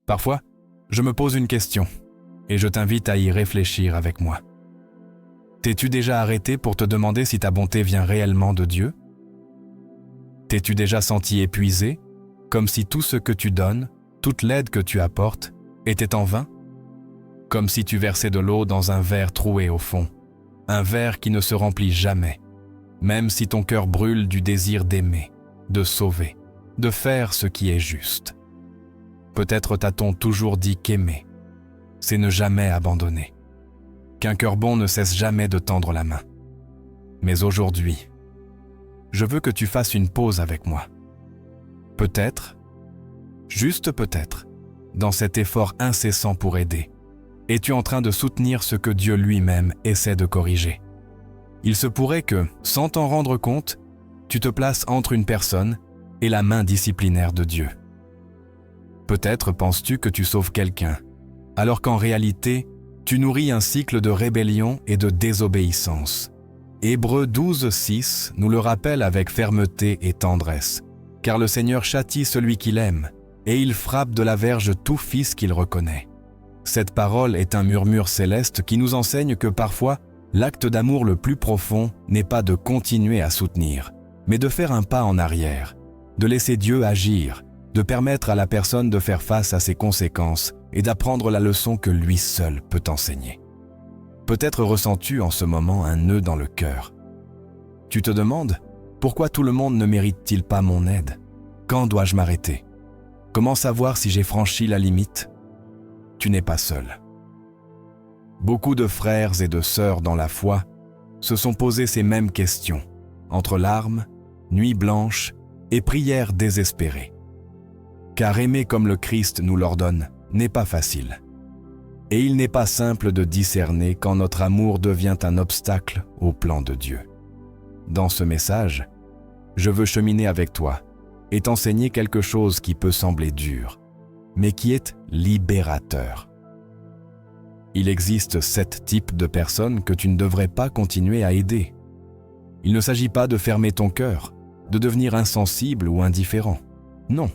Parfois, je me pose une question et je t'invite à y réfléchir avec moi. T'es-tu déjà arrêté pour te demander si ta bonté vient réellement de Dieu? T'es-tu déjà senti épuisé, comme si tout ce que tu donnes, toute l'aide que tu apportes, était en vain? Comme si tu versais de l'eau dans un verre troué au fond, un verre qui ne se remplit jamais, même si ton cœur brûle du désir d'aimer, de sauver, de faire ce qui est juste. Peut-être t'a-t-on toujours dit qu'aimer, c'est ne jamais abandonner, qu'un cœur bon ne cesse jamais de tendre la main. Mais aujourd'hui, je veux que tu fasses une pause avec moi. Peut-être, juste peut-être, dans cet effort incessant pour aider, es-tu en train de soutenir ce que Dieu lui-même essaie de corriger? Il se pourrait que, sans t'en rendre compte, tu te places entre une personne et la main disciplinaire de Dieu. Peut-être penses-tu que tu sauves quelqu'un, alors qu'en réalité, tu nourris un cycle de rébellion et de désobéissance. Hébreux 12:6 nous le rappelle avec fermeté et tendresse, car le Seigneur châtie celui qu'il aime, et il frappe de la verge tout fils qu'il reconnaît. Cette parole est un murmure céleste qui nous enseigne que parfois, l'acte d'amour le plus profond n'est pas de continuer à soutenir, mais de faire un pas en arrière, de laisser Dieu agir, de permettre à la personne de faire face à ses conséquences et d'apprendre la leçon que lui seul peut enseigner. Peut-être ressens-tu en ce moment un nœud dans le cœur. Tu te demandes, pourquoi tout le monde ne mérite-t-il pas mon aide? Quand dois-je m'arrêter? Comment savoir si j'ai franchi la limite? Tu n'es pas seul. Beaucoup de frères et de sœurs dans la foi se sont posés ces mêmes questions, entre larmes, nuits blanches et prières désespérées. Car aimer comme le Christ nous l'ordonne n'est pas facile. Et il n'est pas simple de discerner quand notre amour devient un obstacle au plan de Dieu. Dans ce message, je veux cheminer avec toi et t'enseigner quelque chose qui peut sembler dur, mais qui est libérateur. Il existe 7 types de personnes que tu ne devrais pas continuer à aider. Il ne s'agit pas de fermer ton cœur, de devenir insensible ou indifférent. Non.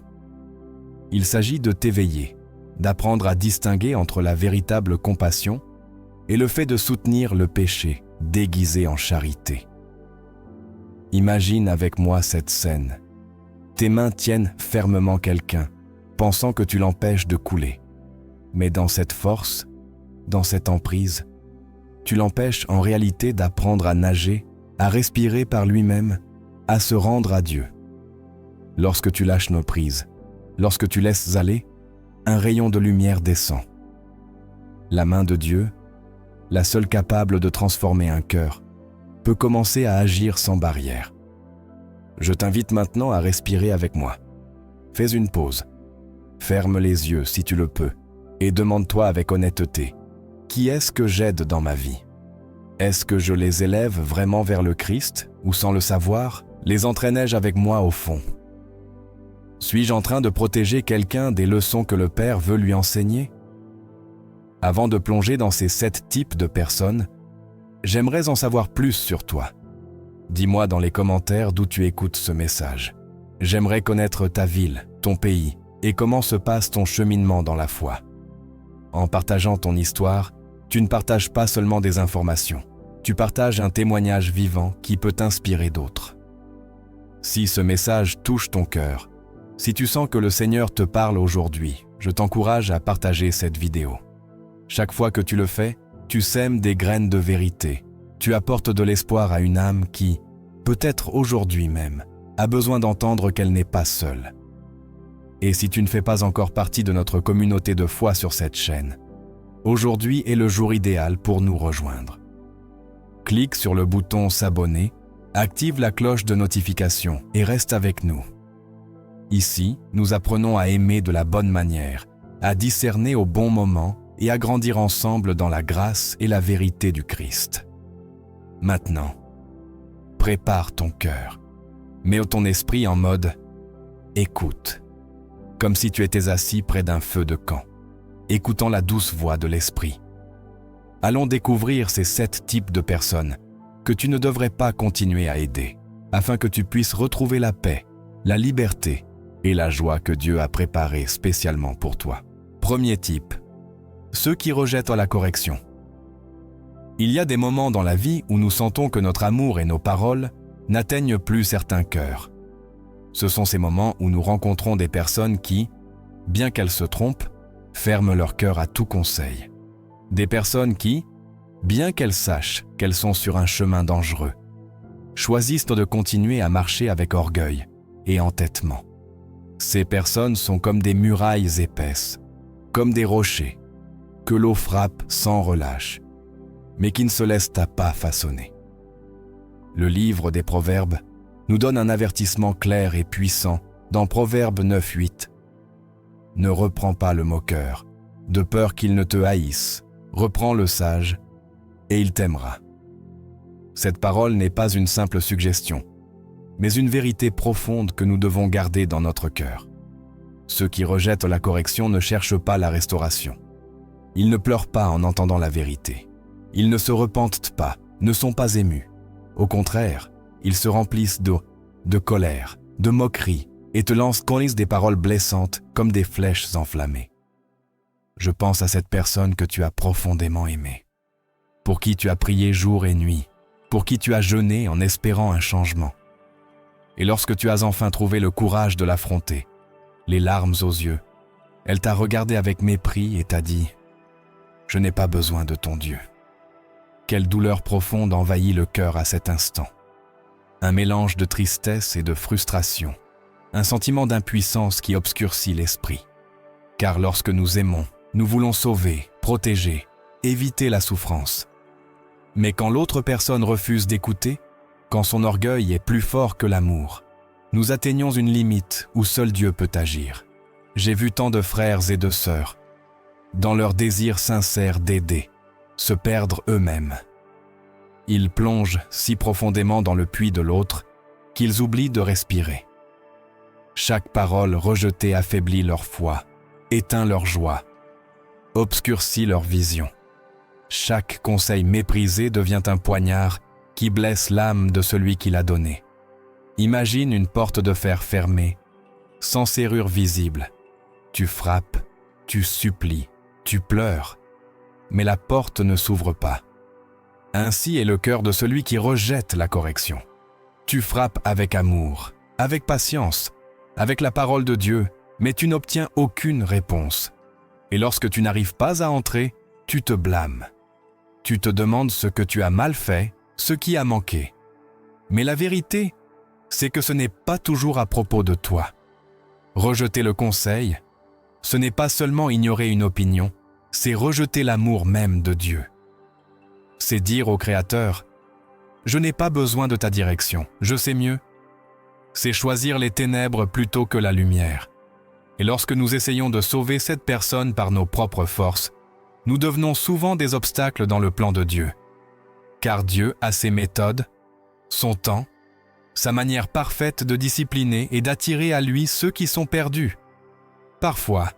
Il s'agit de t'éveiller, d'apprendre à distinguer entre la véritable compassion et le fait de soutenir le péché déguisé en charité. Imagine avec moi cette scène. Tes mains tiennent fermement quelqu'un, pensant que tu l'empêches de couler. Mais dans cette force, dans cette emprise, tu l'empêches en réalité d'apprendre à nager, à respirer par lui-même, à se rendre à Dieu. Lorsque tu lâches nos prises, lorsque tu laisses aller, un rayon de lumière descend. La main de Dieu, la seule capable de transformer un cœur, peut commencer à agir sans barrière. Je t'invite maintenant à respirer avec moi. Fais une pause. Ferme les yeux si tu le peux et demande-toi avec honnêteté, qui est-ce que j'aide dans ma vie? Est-ce que je les élève vraiment vers le Christ ou sans le savoir, les entraînais-je avec moi au fond? Suis-je en train de protéger quelqu'un des leçons que le Père veut lui enseigner? Avant de plonger dans ces 7 types de personnes, j'aimerais en savoir plus sur toi. Dis-moi dans les commentaires d'où tu écoutes ce message. J'aimerais connaître ta ville, ton pays et comment se passe ton cheminement dans la foi. En partageant ton histoire, tu ne partages pas seulement des informations, tu partages un témoignage vivant qui peut inspirer d'autres. Si ce message touche ton cœur, si tu sens que le Seigneur te parle aujourd'hui, je t'encourage à partager cette vidéo. Chaque fois que tu le fais, tu sèmes des graines de vérité. Tu apportes de l'espoir à une âme qui, peut-être aujourd'hui même, a besoin d'entendre qu'elle n'est pas seule. Et si tu ne fais pas encore partie de notre communauté de foi sur cette chaîne, aujourd'hui est le jour idéal pour nous rejoindre. Clique sur le bouton s'abonner, active la cloche de notification et reste avec nous. Ici, nous apprenons à aimer de la bonne manière, à discerner au bon moment et à grandir ensemble dans la grâce et la vérité du Christ. Maintenant, prépare ton cœur. Mets ton esprit en mode « écoute », comme si tu étais assis près d'un feu de camp, écoutant la douce voix de l'esprit. Allons découvrir ces 7 types de personnes que tu ne devrais pas continuer à aider, afin que tu puisses retrouver la paix, la liberté et la joie que Dieu a préparée spécialement pour toi. Premier type. Ceux qui rejettent la correction. Il y a des moments dans la vie où nous sentons que notre amour et nos paroles n'atteignent plus certains cœurs. Ce sont ces moments où nous rencontrons des personnes qui, bien qu'elles se trompent, ferment leur cœur à tout conseil. Des personnes qui, bien qu'elles sachent qu'elles sont sur un chemin dangereux, choisissent de continuer à marcher avec orgueil et entêtement. Ces personnes sont comme des murailles épaisses, comme des rochers, que l'eau frappe sans relâche, mais qui ne se laissent pas façonner. Le livre des Proverbes nous donne un avertissement clair et puissant dans Proverbe 9:8. Ne reprends pas le moqueur, de peur qu'il ne te haïsse. Reprends le sage, et il t'aimera. Cette parole n'est pas une simple suggestion, mais une vérité profonde que nous devons garder dans notre cœur. Ceux qui rejettent la correction ne cherchent pas la restauration. Ils ne pleurent pas en entendant la vérité. Ils ne se repentent pas, ne sont pas émus. Au contraire, ils se remplissent d'eau, de colère, de moquerie et te lancent des paroles blessantes comme des flèches enflammées. Je pense à cette personne que tu as profondément aimée, pour qui tu as prié jour et nuit, pour qui tu as jeûné en espérant un changement. Et lorsque tu as enfin trouvé le courage de l'affronter, les larmes aux yeux, elle t'a regardé avec mépris et t'a dit « Je n'ai pas besoin de ton Dieu ». Quelle douleur profonde envahit le cœur à cet instant. Un mélange de tristesse et de frustration, un sentiment d'impuissance qui obscurcit l'esprit. Car lorsque nous aimons, nous voulons sauver, protéger, éviter la souffrance. Mais quand l'autre personne refuse d'écouter, quand son orgueil est plus fort que l'amour, nous atteignons une limite où seul Dieu peut agir. J'ai vu tant de frères et de sœurs, dans leur désir sincère d'aider, se perdre eux-mêmes. Ils plongent si profondément dans le puits de l'autre qu'ils oublient de respirer. Chaque parole rejetée affaiblit leur foi, éteint leur joie, obscurcit leur vision. Chaque conseil méprisé devient un poignard qui blesse l'âme de celui qui l'a donné. Imagine une porte de fer fermée, sans serrure visible. Tu frappes, tu supplies, tu pleures, mais la porte ne s'ouvre pas. Ainsi est le cœur de celui qui rejette la correction. Tu frappes avec amour, avec patience, avec la parole de Dieu, mais tu n'obtiens aucune réponse. Et lorsque tu n'arrives pas à entrer, tu te blâmes. Tu te demandes ce que tu as mal fait, ce qui a manqué. Mais la vérité, c'est que ce n'est pas toujours à propos de toi. Rejeter le conseil, ce n'est pas seulement ignorer une opinion, c'est rejeter l'amour même de Dieu. C'est dire au Créateur, « Je n'ai pas besoin de ta direction, je sais mieux. » C'est choisir les ténèbres plutôt que la lumière. Et lorsque nous essayons de sauver cette personne par nos propres forces, nous devenons souvent des obstacles dans le plan de Dieu. Car Dieu a ses méthodes, son temps, sa manière parfaite de discipliner et d'attirer à lui ceux qui sont perdus. Parfois,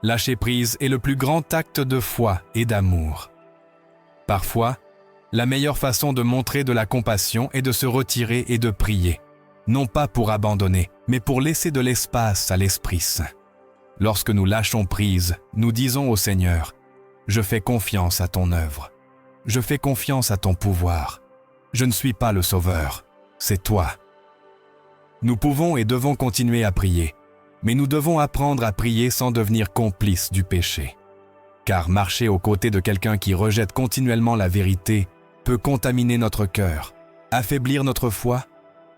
lâcher prise est le plus grand acte de foi et d'amour. Parfois, la meilleure façon de montrer de la compassion est de se retirer et de prier, non pas pour abandonner, mais pour laisser de l'espace à l'Esprit Saint. Lorsque nous lâchons prise, nous disons au Seigneur, « Je fais confiance à ton œuvre. Je fais confiance à ton pouvoir. Je ne suis pas le Sauveur, c'est toi. » Nous pouvons et devons continuer à prier, mais nous devons apprendre à prier sans devenir complices du péché. Car marcher aux côtés de quelqu'un qui rejette continuellement la vérité peut contaminer notre cœur, affaiblir notre foi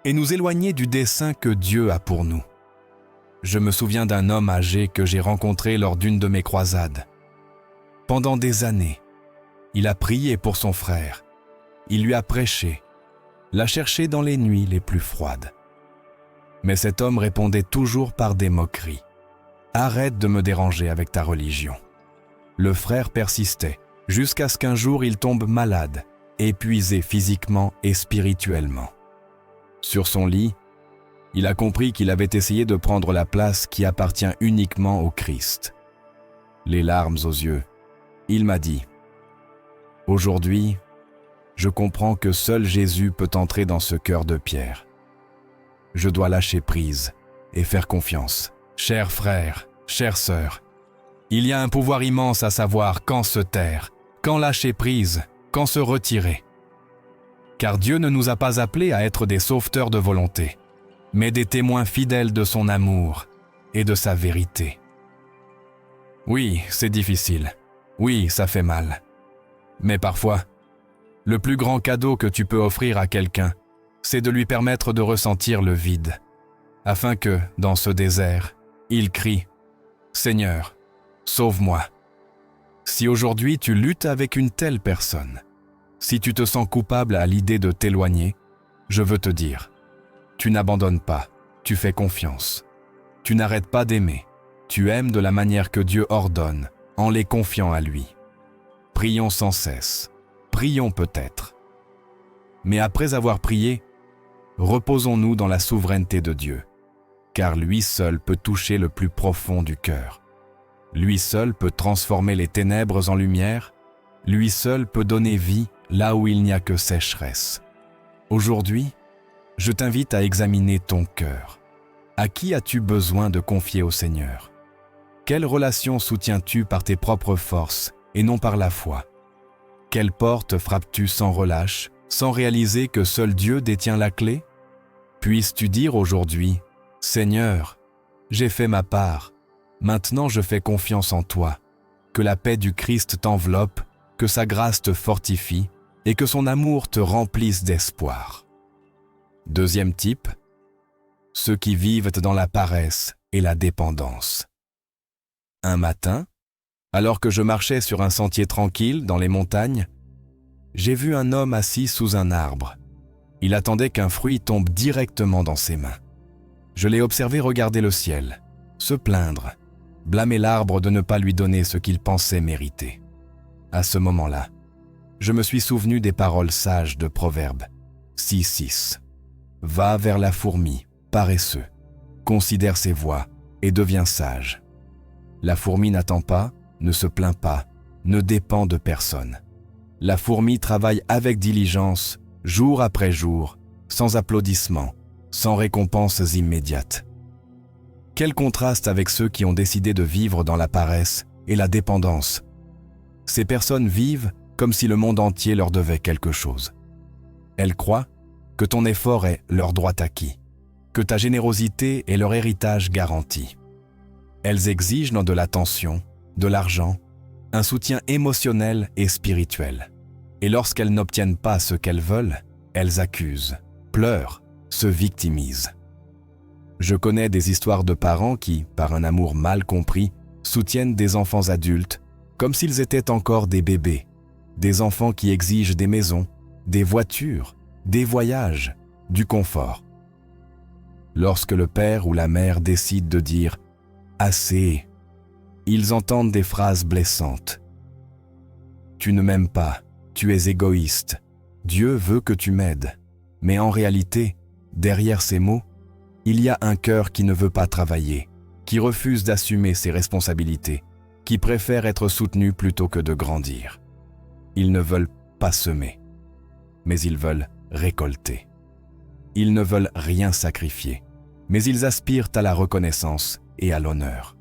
et nous éloigner du dessein que Dieu a pour nous. Je me souviens d'un homme âgé que j'ai rencontré lors d'une de mes croisades. Pendant des années, il a prié pour son frère, il lui a prêché, l'a cherché dans les nuits les plus froides. Mais cet homme répondait toujours par des moqueries. « Arrête de me déranger avec ta religion. » Le frère persistait, jusqu'à ce qu'un jour il tombe malade, épuisé physiquement et spirituellement. Sur son lit, il a compris qu'il avait essayé de prendre la place qui appartient uniquement au Christ. Les larmes aux yeux, il m'a dit « Aujourd'hui, je comprends que seul Jésus peut entrer dans ce cœur de pierre. Je dois lâcher prise et faire confiance. Chers frères, chères sœurs, Il y a un pouvoir immense à savoir quand se taire, quand lâcher prise, quand se retirer. Car Dieu ne nous a pas appelés à être des sauveteurs de volonté, mais des témoins fidèles de son amour et de sa vérité. Oui, c'est difficile. Oui, ça fait mal. Mais parfois, le plus grand cadeau que tu peux offrir à quelqu'un, c'est de lui permettre de ressentir le vide, afin que, dans ce désert, il crie « Seigneur, sauve-moi ». Si aujourd'hui tu luttes avec une telle personne, si tu te sens coupable à l'idée de t'éloigner, je veux te dire, tu n'abandonnes pas, tu fais confiance. Tu n'arrêtes pas d'aimer, tu aimes de la manière que Dieu ordonne, en les confiant à lui. Prions sans cesse, prions peut-être. Mais après avoir prié, reposons-nous dans la souveraineté de Dieu, car lui seul peut toucher le plus profond du cœur. Lui seul peut transformer les ténèbres en lumière, lui seul peut donner vie là où il n'y a que sécheresse. Aujourd'hui, je t'invite à examiner ton cœur. À qui as-tu besoin de confier au Seigneur? Quelle relation soutiens-tu par tes propres forces et non par la foi? Quelle porte frappes-tu sans relâche, sans réaliser que seul Dieu détient la clé? Puisses-tu dire aujourd'hui, « Seigneur, j'ai fait ma part, maintenant je fais confiance en toi, que la paix du Christ t'enveloppe, que sa grâce te fortifie et que son amour te remplisse d'espoir. » Deuxième type, ceux qui vivent dans la paresse et la dépendance. Un matin, alors que je marchais sur un sentier tranquille dans les montagnes, j'ai vu un homme assis sous un arbre. Il attendait qu'un fruit tombe directement dans ses mains. Je l'ai observé regarder le ciel, se plaindre, blâmer l'arbre de ne pas lui donner ce qu'il pensait mériter. À ce moment-là, je me suis souvenu des paroles sages de Proverbe 6:6. Va vers la fourmi, paresseux, considère ses voies et deviens sage. La fourmi n'attend pas, ne se plaint pas, ne dépend de personne. La fourmi travaille avec diligence, jour après jour, sans applaudissements, sans récompenses immédiates. Quel contraste avec ceux qui ont décidé de vivre dans la paresse et la dépendance. Ces personnes vivent comme si le monde entier leur devait quelque chose. Elles croient que ton effort est leur droit acquis, que ta générosité est leur héritage garanti. Elles exigent de l'attention, de l'argent, un soutien émotionnel et spirituel. Et lorsqu'elles n'obtiennent pas ce qu'elles veulent, elles accusent, pleurent, se victimisent. Je connais des histoires de parents qui, par un amour mal compris, soutiennent des enfants adultes comme s'ils étaient encore des bébés, des enfants qui exigent des maisons, des voitures, des voyages, du confort. Lorsque le père ou la mère décident de dire « assez », ils entendent des phrases blessantes. « Tu ne m'aimes pas, tu es égoïste, Dieu veut que tu m'aides. » Mais en réalité, derrière ces mots, il y a un cœur qui ne veut pas travailler, qui refuse d'assumer ses responsabilités, qui préfère être soutenu plutôt que de grandir. Ils ne veulent pas semer, mais ils veulent récolter. Ils ne veulent rien sacrifier, mais ils aspirent à la reconnaissance et à l'honneur.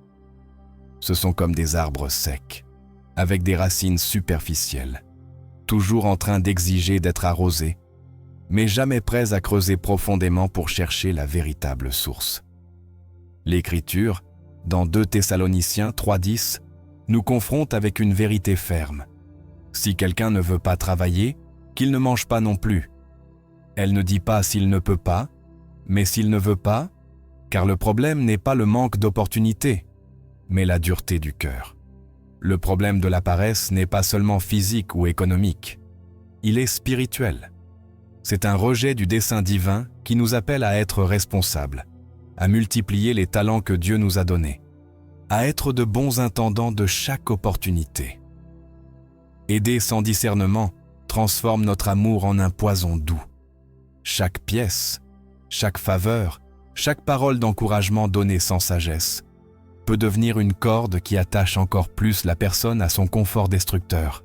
Ce sont comme des arbres secs, avec des racines superficielles, toujours en train d'exiger d'être arrosés, mais jamais prêts à creuser profondément pour chercher la véritable source. L'Écriture, dans 2 Thessaloniciens 3:10, nous confronte avec une vérité ferme. Si quelqu'un ne veut pas travailler, qu'il ne mange pas non plus. Elle ne dit pas s'il ne peut pas, mais s'il ne veut pas, car le problème n'est pas le manque d'opportunités, mais la dureté du cœur. Le problème de la paresse n'est pas seulement physique ou économique, il est spirituel. C'est un rejet du dessein divin qui nous appelle à être responsables, à multiplier les talents que Dieu nous a donnés, à être de bons intendants de chaque opportunité. Aider sans discernement transforme notre amour en un poison doux. Chaque pièce, chaque faveur, chaque parole d'encouragement donnée sans sagesse peut devenir une corde qui attache encore plus la personne à son confort destructeur.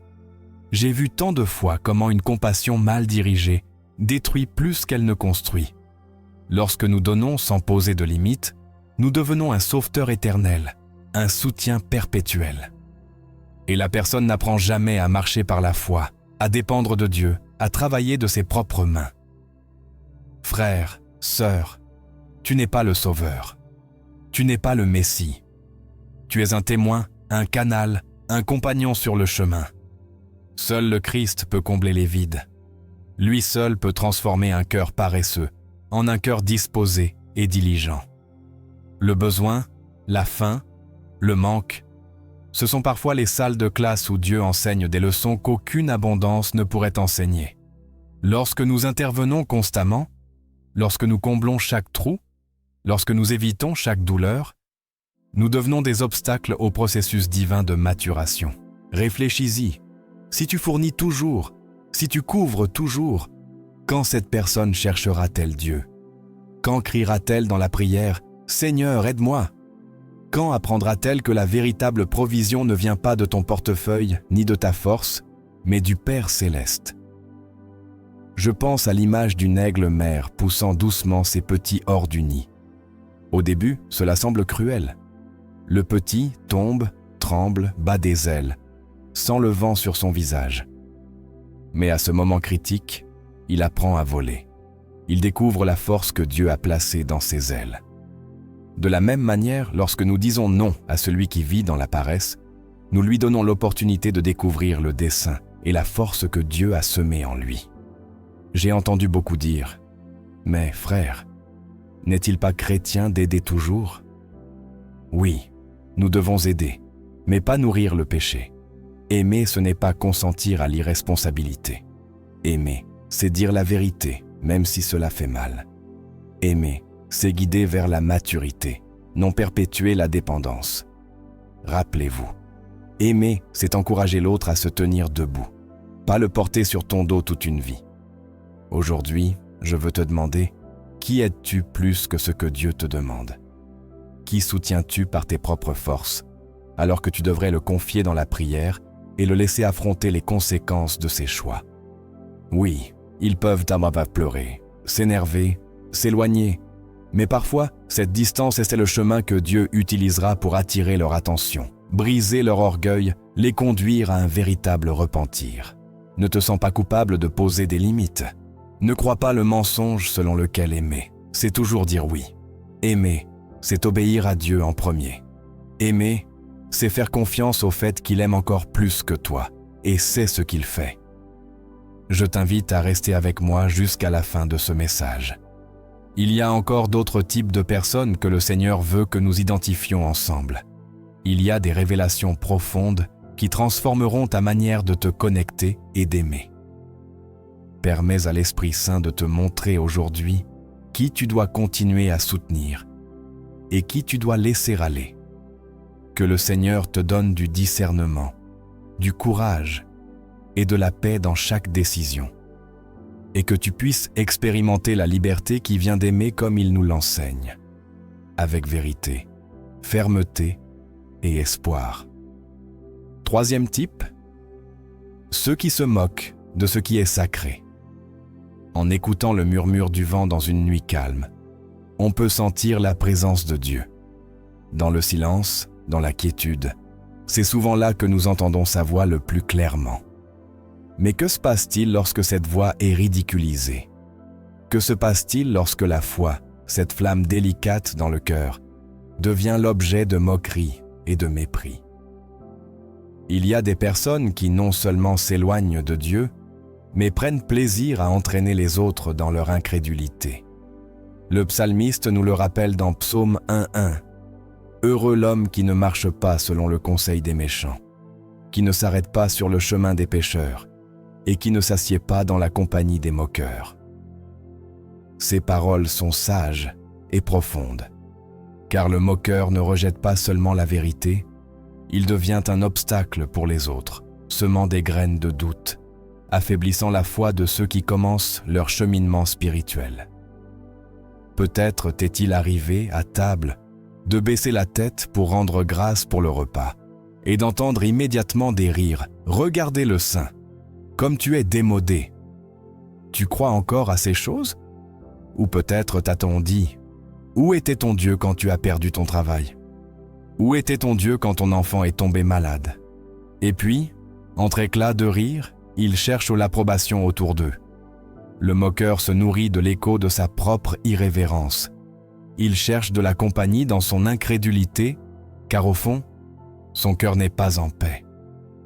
J'ai vu tant de fois comment une compassion mal dirigée détruit plus qu'elle ne construit. Lorsque nous donnons sans poser de limites, nous devenons un sauveteur éternel, un soutien perpétuel. Et la personne n'apprend jamais à marcher par la foi, à dépendre de Dieu, à travailler de ses propres mains. Frère, sœur, tu n'es pas le Sauveur. Tu n'es pas le Messie. Tu es un témoin, un canal, un compagnon sur le chemin. Seul le Christ peut combler les vides. Lui seul peut transformer un cœur paresseux en un cœur disposé et diligent. Le besoin, la faim, le manque, ce sont parfois les salles de classe où Dieu enseigne des leçons qu'aucune abondance ne pourrait enseigner. Lorsque nous intervenons constamment, lorsque nous comblons chaque trou, lorsque nous évitons chaque douleur, nous devenons des obstacles au processus divin de maturation. Réfléchis-y. Si tu fournis toujours, si tu couvres toujours, quand cette personne cherchera-t-elle Dieu? Quand criera-t-elle dans la prière « Seigneur, aide-moi » ? Quand apprendra-t-elle que la véritable provision ne vient pas de ton portefeuille ni de ta force, mais du Père céleste? Je pense à l'image d'une aigle-mère poussant doucement ses petits hors du nid. Au début, cela semble cruel. Le petit tombe, tremble, bat des ailes, sent le vent sur son visage. Mais à ce moment critique, il apprend à voler. Il découvre la force que Dieu a placée dans ses ailes. De la même manière, lorsque nous disons non à celui qui vit dans la paresse, nous lui donnons l'opportunité de découvrir le dessein et la force que Dieu a semée en lui. J'ai entendu beaucoup dire « Mais frère, n'est-il pas chrétien d'aider toujours ?» Oui, nous devons aider, mais pas nourrir le péché. Aimer, ce n'est pas consentir à l'irresponsabilité. Aimer, c'est dire la vérité, même si cela fait mal. Aimer, c'est guider vers la maturité, non perpétuer la dépendance. Rappelez-vous, aimer, c'est encourager l'autre à se tenir debout, pas le porter sur ton dos toute une vie. Aujourd'hui, je veux te demander, qui aides-tu plus que ce que Dieu te demande? Qui soutiens-tu par tes propres forces, alors que tu devrais le confier dans la prière et le laisser affronter les conséquences de ses choix? Oui, ils peuvent avoir pleurer, s'énerver, s'éloigner, mais parfois, cette distance est le chemin que Dieu utilisera pour attirer leur attention, briser leur orgueil, les conduire à un véritable repentir. Ne te sens pas coupable de poser des limites. Ne crois pas le mensonge selon lequel aimer, c'est toujours dire oui. Aimer, c'est obéir à Dieu en premier. Aimer, c'est faire confiance au fait qu'il aime encore plus que toi et sait ce qu'il fait. Je t'invite à rester avec moi jusqu'à la fin de ce message. Il y a encore d'autres types de personnes que le Seigneur veut que nous identifions ensemble. Il y a des révélations profondes qui transformeront ta manière de te connecter et d'aimer. Permets à l'Esprit Saint de te montrer aujourd'hui qui tu dois continuer à soutenir et qui tu dois laisser aller. Que le Seigneur te donne du discernement, du courage et de la paix dans chaque décision. Et que tu puisses expérimenter la liberté qui vient d'aimer comme il nous l'enseigne, avec vérité, fermeté et espoir. Troisième type, ceux qui se moquent de ce qui est sacré. En écoutant le murmure du vent dans une nuit calme, on peut sentir la présence de Dieu. Dans le silence, dans la quiétude, c'est souvent là que nous entendons sa voix le plus clairement. Mais que se passe-t-il lorsque cette voix est ridiculisée? Que se passe-t-il lorsque la foi, cette flamme délicate dans le cœur, devient l'objet de moqueries et de mépris? Il y a des personnes qui non seulement s'éloignent de Dieu, mais prennent plaisir à entraîner les autres dans leur incrédulité. Le psalmiste nous le rappelle dans Psaume 1:1. « Heureux l'homme qui ne marche pas selon le conseil des méchants, qui ne s'arrête pas sur le chemin des pécheurs, et qui ne s'assied pas dans la compagnie des moqueurs. » Ces paroles sont sages et profondes, car le moqueur ne rejette pas seulement la vérité, il devient un obstacle pour les autres, semant des graines de doute, affaiblissant la foi de ceux qui commencent leur cheminement spirituel. Peut-être t'est-il arrivé, à table, de baisser la tête pour rendre grâce pour le repas, et d'entendre immédiatement des rires, « Regardez le saint !» Comme tu es démodé. Tu crois encore à ces choses? Ou peut-être t'a-t-on dit « Où était ton Dieu quand tu as perdu ton travail ?» Où était ton Dieu quand ton enfant est tombé malade? Et puis, entre éclats de rire, ils cherchent l'approbation autour d'eux. Le moqueur se nourrit de l'écho de sa propre irrévérence. Il cherche de la compagnie dans son incrédulité, car au fond, son cœur n'est pas en paix.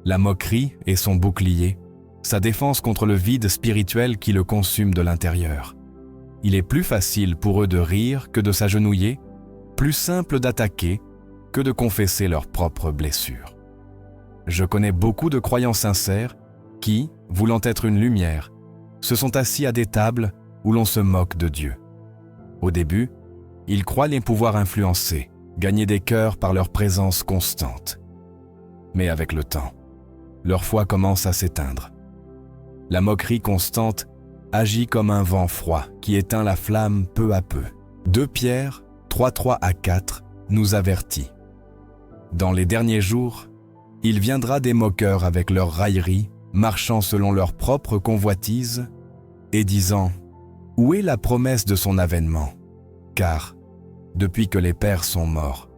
La moquerie est son bouclier, sa défense contre le vide spirituel qui le consume de l'intérieur. Il est plus facile pour eux de rire que de s'agenouiller, plus simple d'attaquer que de confesser leurs propres blessures. Je connais beaucoup de croyants sincères qui, voulant être une lumière, se sont assis à des tables où l'on se moque de Dieu. Au début, ils croient les pouvoir influencer, gagner des cœurs par leur présence constante. Mais avec le temps, leur foi commence à s'éteindre. La moquerie constante agit comme un vent froid qui éteint la flamme peu à peu. 2 Pierre 3:3-4 nous avertit. Dans les derniers jours, il viendra des moqueurs avec leurs railleries, marchant selon leur propre convoitise et disant « Où est la promesse de son avènement ? Car, depuis que les pères sont morts,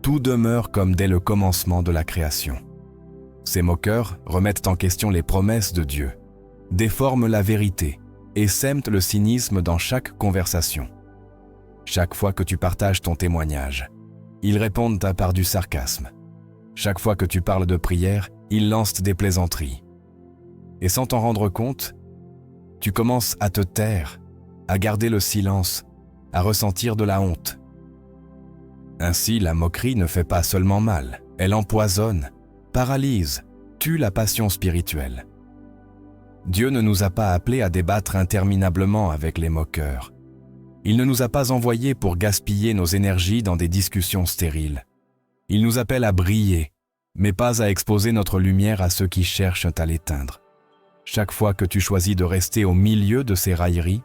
tout demeure comme dès le commencement de la création. » Ces moqueurs remettent en question les promesses de Dieu, déforment la vérité et sèment le cynisme dans chaque conversation. Chaque fois que tu partages ton témoignage, ils répondent à part du sarcasme. Chaque fois que tu parles de prière, ils lancent des plaisanteries. Et sans t'en rendre compte, tu commences à te taire, à garder le silence, à ressentir de la honte. Ainsi, la moquerie ne fait pas seulement mal, elle empoisonne, paralyse, tue la passion spirituelle. Dieu ne nous a pas appelés à débattre interminablement avec les moqueurs. Il ne nous a pas envoyés pour gaspiller nos énergies dans des discussions stériles. Il nous appelle à briller, mais pas à exposer notre lumière à ceux qui cherchent à l'éteindre. Chaque fois que tu choisis de rester au milieu de ces railleries,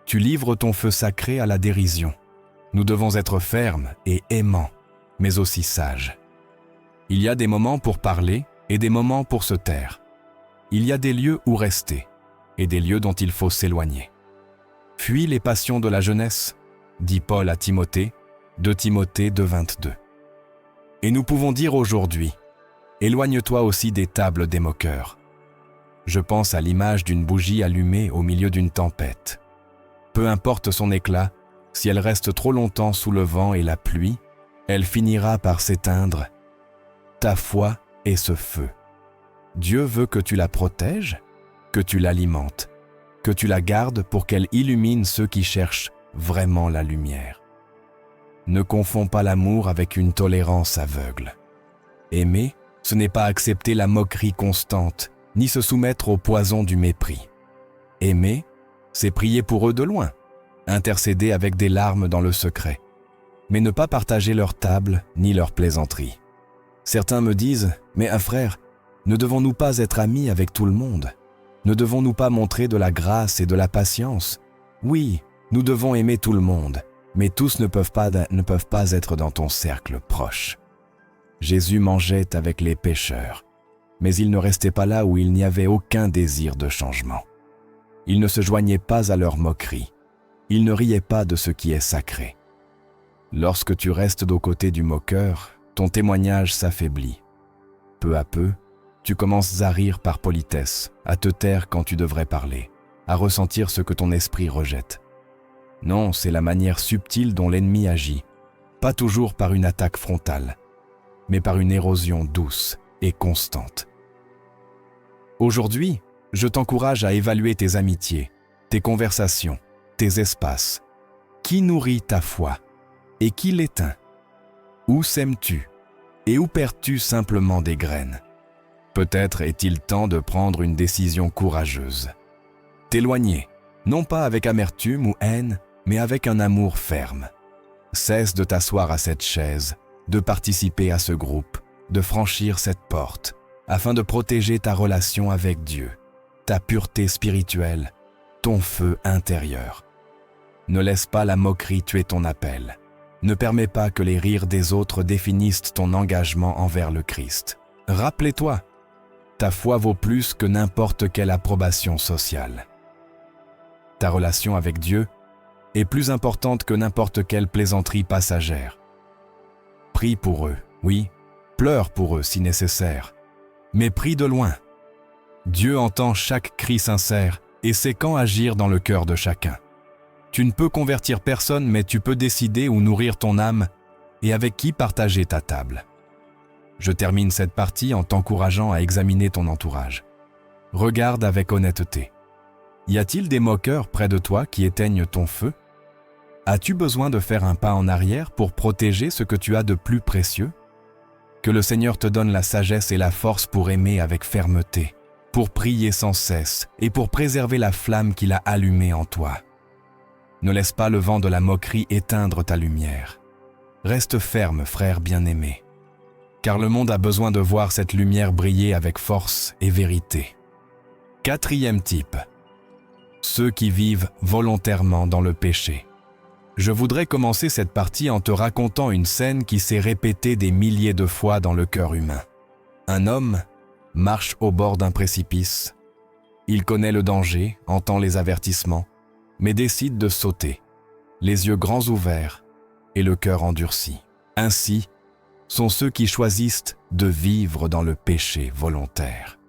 tu livres ton feu sacré à la dérision. Nous devons être fermes et aimants, mais aussi sages. Il y a des moments pour parler et des moments pour se taire. Il y a des lieux où rester et des lieux dont il faut s'éloigner. Fuis les passions de la jeunesse, dit Paul à Timothée, 2 Timothée 2:22. Et nous pouvons dire aujourd'hui, éloigne-toi aussi des tables des moqueurs. Je pense à l'image d'une bougie allumée au milieu d'une tempête. Peu importe son éclat, si elle reste trop longtemps sous le vent et la pluie, elle finira par s'éteindre. Ta foi est ce feu. Dieu veut que tu la protèges, que tu l'alimentes, que tu la gardes pour qu'elle illumine ceux qui cherchent vraiment la lumière. Ne confonds pas l'amour avec une tolérance aveugle. Aimer, ce n'est pas accepter la moquerie constante, ni se soumettre au poison du mépris. Aimer, c'est prier pour eux de loin, intercéder avec des larmes dans le secret, mais ne pas partager leur table ni leurs plaisanteries. Certains me disent « Mais un frère, ne devons-nous pas être amis avec tout le monde ? Ne devons-nous pas montrer de la grâce et de la patience ? Oui, nous devons aimer tout le monde, mais tous ne peuvent pas être dans ton cercle proche. » Jésus mangeait avec les pécheurs, mais il ne restait pas là où il n'y avait aucun désir de changement. Il ne se joignait pas à leur moquerie. Il ne riait pas de ce qui est sacré. Lorsque tu restes aux côtés du moqueur, ton témoignage s'affaiblit. Peu à peu, tu commences à rire par politesse, à te taire quand tu devrais parler, à ressentir ce que ton esprit rejette. Non, c'est la manière subtile dont l'ennemi agit, pas toujours par une attaque frontale, mais par une érosion douce et constante. Aujourd'hui, je t'encourage à évaluer tes amitiés, tes conversations, tes espaces. Qui nourrit ta foi et qui l'éteint? Où sèmes-tu et où perds-tu simplement des graines? Peut-être est-il temps de prendre une décision courageuse. T'éloigner, non pas avec amertume ou haine, mais avec un amour ferme. Cesse de t'asseoir à cette chaise, de participer à ce groupe, de franchir cette porte, afin de protéger ta relation avec Dieu, ta pureté spirituelle, ton feu intérieur. Ne laisse pas la moquerie tuer ton appel. Ne permets pas que les rires des autres définissent ton engagement envers le Christ. Rappelez-toi, ta foi vaut plus que n'importe quelle approbation sociale. Ta relation avec Dieu est plus importante que n'importe quelle plaisanterie passagère. Prie pour eux, oui, pleure pour eux si nécessaire, mais prie de loin. Dieu entend chaque cri sincère et sait quand agir dans le cœur de chacun. Tu ne peux convertir personne, mais tu peux décider où nourrir ton âme et avec qui partager ta table. Je termine cette partie en t'encourageant à examiner ton entourage. Regarde avec honnêteté. Y a-t-il des moqueurs près de toi qui éteignent ton feu? As-tu besoin de faire un pas en arrière pour protéger ce que tu as de plus précieux? Que le Seigneur te donne la sagesse et la force pour aimer avec fermeté, pour prier sans cesse et pour préserver la flamme qu'il a allumée en toi. Ne laisse pas le vent de la moquerie éteindre ta lumière. Reste ferme, frère bien-aimé, car le monde a besoin de voir cette lumière briller avec force et vérité. 4e type. Ceux qui vivent volontairement dans le péché. Je voudrais commencer cette partie en te racontant une scène qui s'est répétée des milliers de fois dans le cœur humain. Un homme marche au bord d'un précipice. Il connaît le danger, entend les avertissements, mais décide de sauter, les yeux grands ouverts et le cœur endurci. Ainsi sont ceux qui choisissent de vivre dans le péché volontaire.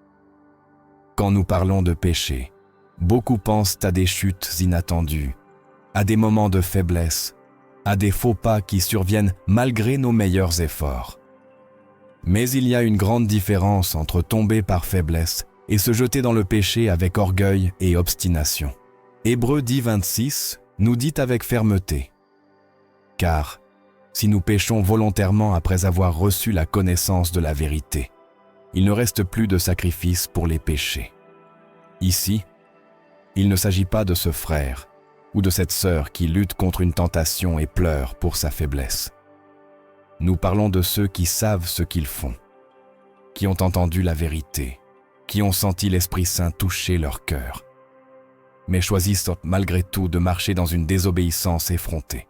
Quand nous parlons de péché, beaucoup pensent à des chutes inattendues, à des moments de faiblesse, à des faux pas qui surviennent malgré nos meilleurs efforts. Mais il y a une grande différence entre tomber par faiblesse et se jeter dans le péché avec orgueil et obstination. Hébreux 10:26 nous dit avec fermeté: « Car si nous péchons volontairement après avoir reçu la connaissance de la vérité, il ne reste plus de sacrifice pour les péchés. » Ici, il ne s'agit pas de ce frère ou de cette sœur qui lutte contre une tentation et pleure pour sa faiblesse. Nous parlons de ceux qui savent ce qu'ils font, qui ont entendu la vérité, qui ont senti l'Esprit Saint toucher leur cœur, mais choisissent malgré tout de marcher dans une désobéissance effrontée.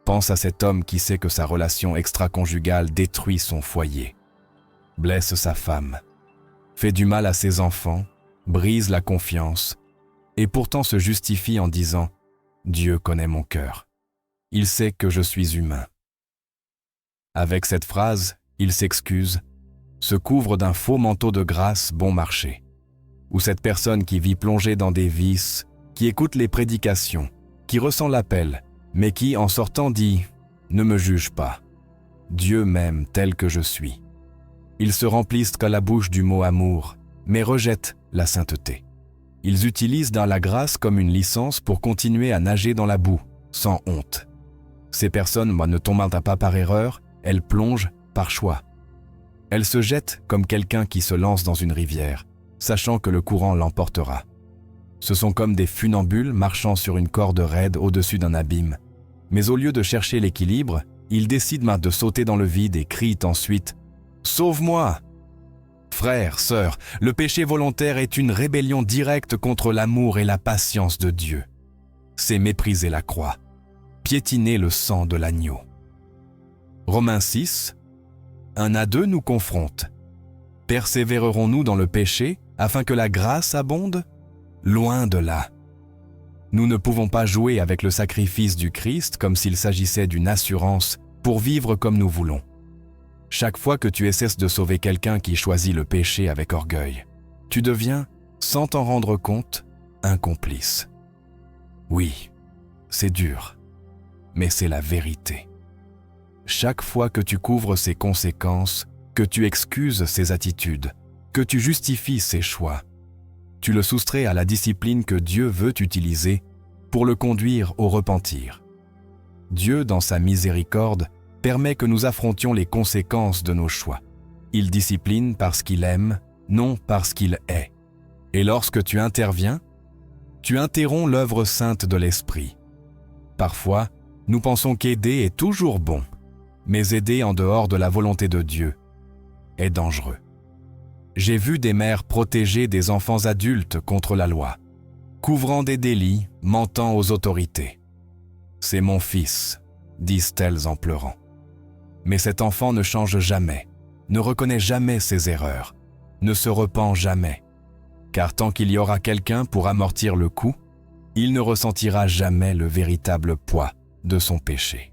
Pense à cet homme qui sait que sa relation extra-conjugale détruit son foyer, blesse sa femme, fait du mal à ses enfants, brise la confiance, et pourtant se justifie en disant « Dieu connaît mon cœur. Il sait que je suis humain. » Avec cette phrase, il s'excuse, se couvre d'un faux manteau de grâce bon marché. Ou cette personne qui vit plongée dans des vices, qui écoute les prédications, qui ressent l'appel, mais qui, en sortant, dit « Ne me juge pas. Dieu m'aime tel que je suis. » Ils se remplissent qu'à la bouche du mot amour, mais rejettent la sainteté. Ils utilisent dans la grâce comme une licence pour continuer à nager dans la boue, sans honte. Ces personnes ne tombent pas par erreur, elles plongent par choix. Elles se jettent comme quelqu'un qui se lance dans une rivière, sachant que le courant l'emportera. Ce sont comme des funambules marchant sur une corde raide au-dessus d'un abîme. Mais au lieu de chercher l'équilibre, ils décident de sauter dans le vide et crient ensuite « Sauve-moi !» Frères, sœurs, le péché volontaire est une rébellion directe contre l'amour et la patience de Dieu. C'est mépriser la croix, piétiner le sang de l'agneau. Romains 6, 1-2 nous confronte. Persévérerons-nous dans le péché afin que la grâce abonde? Loin de là. Nous ne pouvons pas jouer avec le sacrifice du Christ comme s'il s'agissait d'une assurance pour vivre comme nous voulons. Chaque fois que tu essaies de sauver quelqu'un qui choisit le péché avec orgueil, tu deviens, sans t'en rendre compte, un complice. Oui, c'est dur, mais c'est la vérité. Chaque fois que tu couvres ses conséquences, que tu excuses ses attitudes, que tu justifies ses choix, tu le soustrais à la discipline que Dieu veut utiliser pour le conduire au repentir. Dieu, dans sa miséricorde, permet que nous affrontions les conséquences de nos choix. Il discipline parce qu'il aime, non parce qu'il est. Et lorsque tu interviens, tu interromps l'œuvre sainte de l'Esprit. Parfois, nous pensons qu'aider est toujours bon, mais aider en dehors de la volonté de Dieu est dangereux. J'ai vu des mères protéger des enfants adultes contre la loi, couvrant des délits, mentant aux autorités. « C'est mon fils », disent-elles en pleurant. Mais cet enfant ne change jamais, ne reconnaît jamais ses erreurs, ne se repent jamais. Car tant qu'il y aura quelqu'un pour amortir le coup, il ne ressentira jamais le véritable poids de son péché.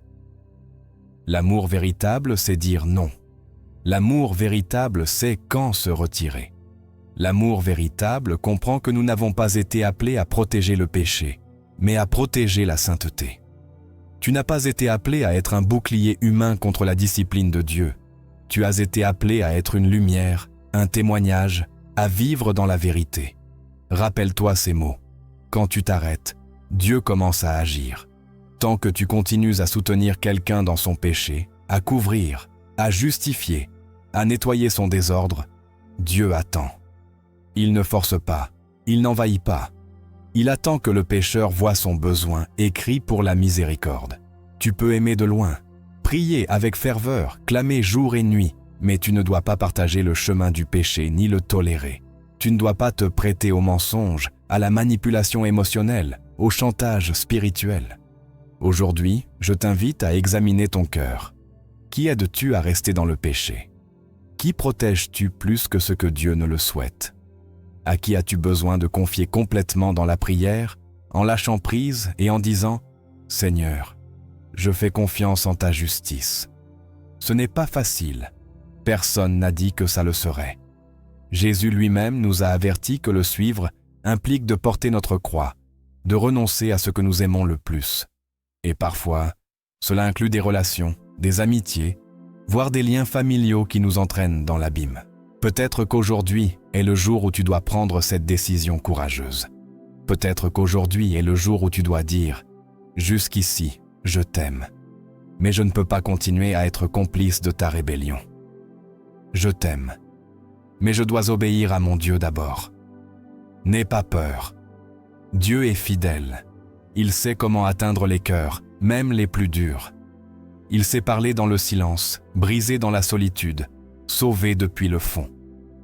L'amour véritable, c'est dire non. L'amour véritable sait quand se retirer. L'amour véritable comprend que nous n'avons pas été appelés à protéger le péché, mais à protéger la sainteté. Tu n'as pas été appelé à être un bouclier humain contre la discipline de Dieu. Tu as été appelé à être une lumière, un témoignage, à vivre dans la vérité. Rappelle-toi ces mots. Quand tu t'arrêtes, Dieu commence à agir. Tant que tu continues à soutenir quelqu'un dans son péché, à couvrir, à justifier, à nettoyer son désordre, Dieu attend. Il ne force pas, il n'envahit pas. Il attend que le pécheur voie son besoin et crie pour la miséricorde. Tu peux aimer de loin, prier avec ferveur, clamer jour et nuit, mais tu ne dois pas partager le chemin du péché ni le tolérer. Tu ne dois pas te prêter au mensonge, à la manipulation émotionnelle, au chantage spirituel. Aujourd'hui, je t'invite à examiner ton cœur. Qui aides-tu à rester dans le péché? Qui protèges-tu plus que ce que Dieu ne le souhaite? À qui as-tu besoin de confier complètement dans la prière, en lâchant prise et en disant « Seigneur, je fais confiance en ta justice ». Ce n'est pas facile. Personne n'a dit que ça le serait. Jésus lui-même nous a avertis que le suivre implique de porter notre croix, de renoncer à ce que nous aimons le plus. Et parfois, cela inclut des relations, des amitiés, voire des liens familiaux qui nous entraînent dans l'abîme. Peut-être qu'aujourd'hui est le jour où tu dois prendre cette décision courageuse. Peut-être qu'aujourd'hui est le jour où tu dois dire « Jusqu'ici, je t'aime, mais je ne peux pas continuer à être complice de ta rébellion. Je t'aime, mais je dois obéir à mon Dieu d'abord. N'aie pas peur. Dieu est fidèle. Il sait comment atteindre les cœurs, même les plus durs. Il sait parler dans le silence, briser dans la solitude, sauver depuis le fond.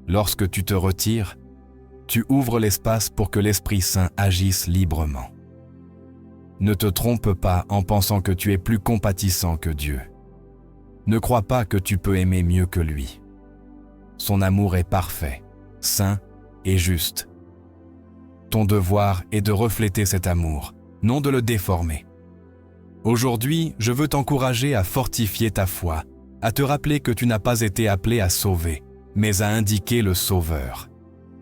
Lorsque tu te retires, tu ouvres l'espace pour que l'Esprit Saint agisse librement. Ne te trompe pas en pensant que tu es plus compatissant que Dieu. Ne crois pas que tu peux aimer mieux que lui. Son amour est parfait, saint et juste. Ton devoir est de refléter cet amour, non de le déformer. Aujourd'hui, je veux t'encourager à fortifier ta foi, à te rappeler que tu n'as pas été appelé à sauver, mais à indiquer le Sauveur,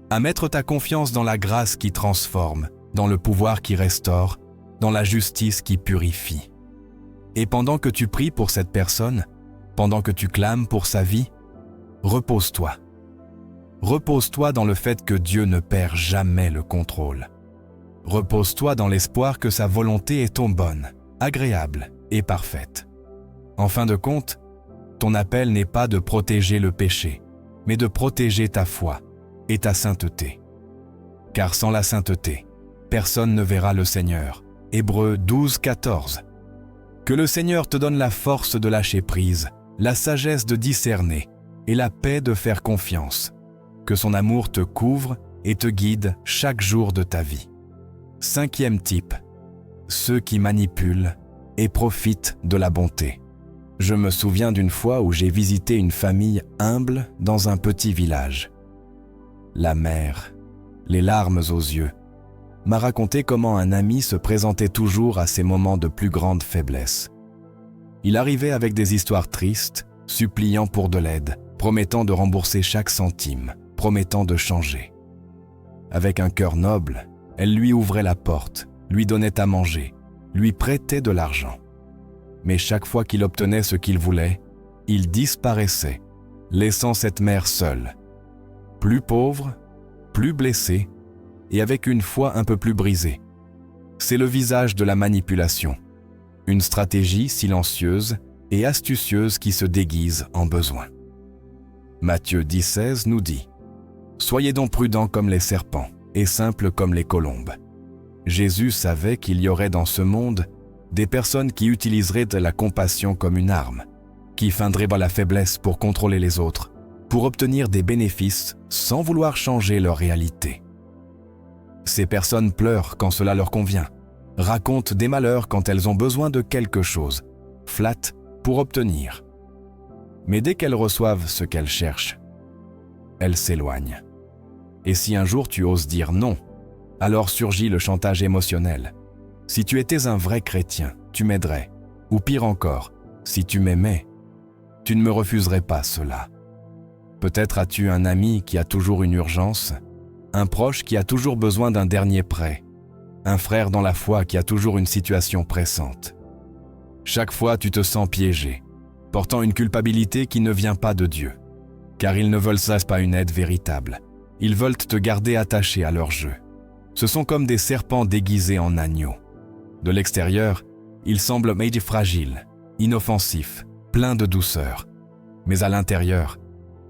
à mettre ta confiance dans la grâce qui transforme, dans le pouvoir qui restaure, dans la justice qui purifie. Et pendant que tu pries pour cette personne, pendant que tu clames pour sa vie, repose-toi. Repose-toi dans le fait que Dieu ne perd jamais le contrôle. Repose-toi dans l'espoir que sa volonté est ton bonne, agréable et parfaite. En fin de compte, ton appel n'est pas de protéger le péché, mais de protéger ta foi et ta sainteté. Car sans la sainteté, personne ne verra le Seigneur. Hébreux 12, 14. Que le Seigneur te donne la force de lâcher prise, la sagesse de discerner et la paix de faire confiance. Que son amour te couvre et te guide chaque jour de ta vie. 5e type, ceux qui manipulent et profitent de la bonté. Je me souviens d'une fois où j'ai visité une famille humble dans un petit village. La mère, les larmes aux yeux, m'a raconté comment un ami se présentait toujours à ses moments de plus grande faiblesse. Il arrivait avec des histoires tristes, suppliant pour de l'aide, promettant de rembourser chaque centime, promettant de changer. Avec un cœur noble, elle lui ouvrait la porte, lui donnait à manger, lui prêtait de l'argent. Mais chaque fois qu'il obtenait ce qu'il voulait, il disparaissait, laissant cette mère seule, plus pauvre, plus blessée et avec une foi un peu plus brisée. C'est le visage de la manipulation, une stratégie silencieuse et astucieuse qui se déguise en besoin. Matthieu 10,16 nous dit « Soyez donc prudents comme les serpents et simples comme les colombes. » Jésus savait qu'il y aurait dans ce monde des personnes qui utiliseraient de la compassion comme une arme, qui feindraient la faiblesse pour contrôler les autres, pour obtenir des bénéfices sans vouloir changer leur réalité. Ces personnes pleurent quand cela leur convient, racontent des malheurs quand elles ont besoin de quelque chose, flattent pour obtenir. Mais dès qu'elles reçoivent ce qu'elles cherchent, elles s'éloignent. Et si un jour tu oses dire non, alors surgit le chantage émotionnel. Si tu étais un vrai chrétien, tu m'aiderais. Ou pire encore, Si tu m'aimais, tu ne me refuserais pas cela. Peut-être as-tu un ami qui a toujours une urgence, un proche qui a toujours besoin d'un dernier prêt, un frère dans la foi qui a toujours une situation pressante. Chaque fois, tu te sens piégé, portant une culpabilité qui ne vient pas de Dieu, car ils ne veulent pas une aide véritable. Ils veulent te garder attaché à leur jeu. Ce sont comme des serpents déguisés en agneaux. De l'extérieur, ils semblent fragiles, inoffensifs, pleins de douceur. Mais à l'intérieur,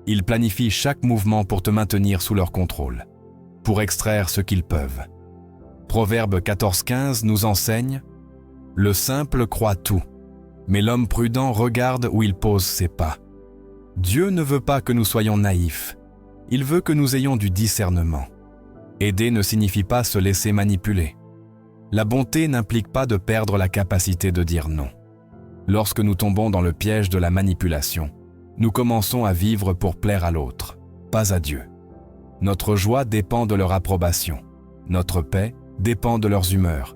ils planifient chaque mouvement pour te maintenir sous leur contrôle, pour extraire ce qu'ils peuvent. Proverbe 14:15 nous enseigne « Le simple croit tout, mais l'homme prudent regarde où il pose ses pas. » Dieu ne veut pas que nous soyons naïfs. Il veut que nous ayons du discernement. Aider ne signifie pas se laisser manipuler. La bonté n'implique pas de perdre la capacité de dire non. Lorsque nous tombons dans le piège de la manipulation, nous commençons à vivre pour plaire à l'autre, pas à Dieu. Notre joie dépend de leur approbation. Notre paix dépend de leurs humeurs.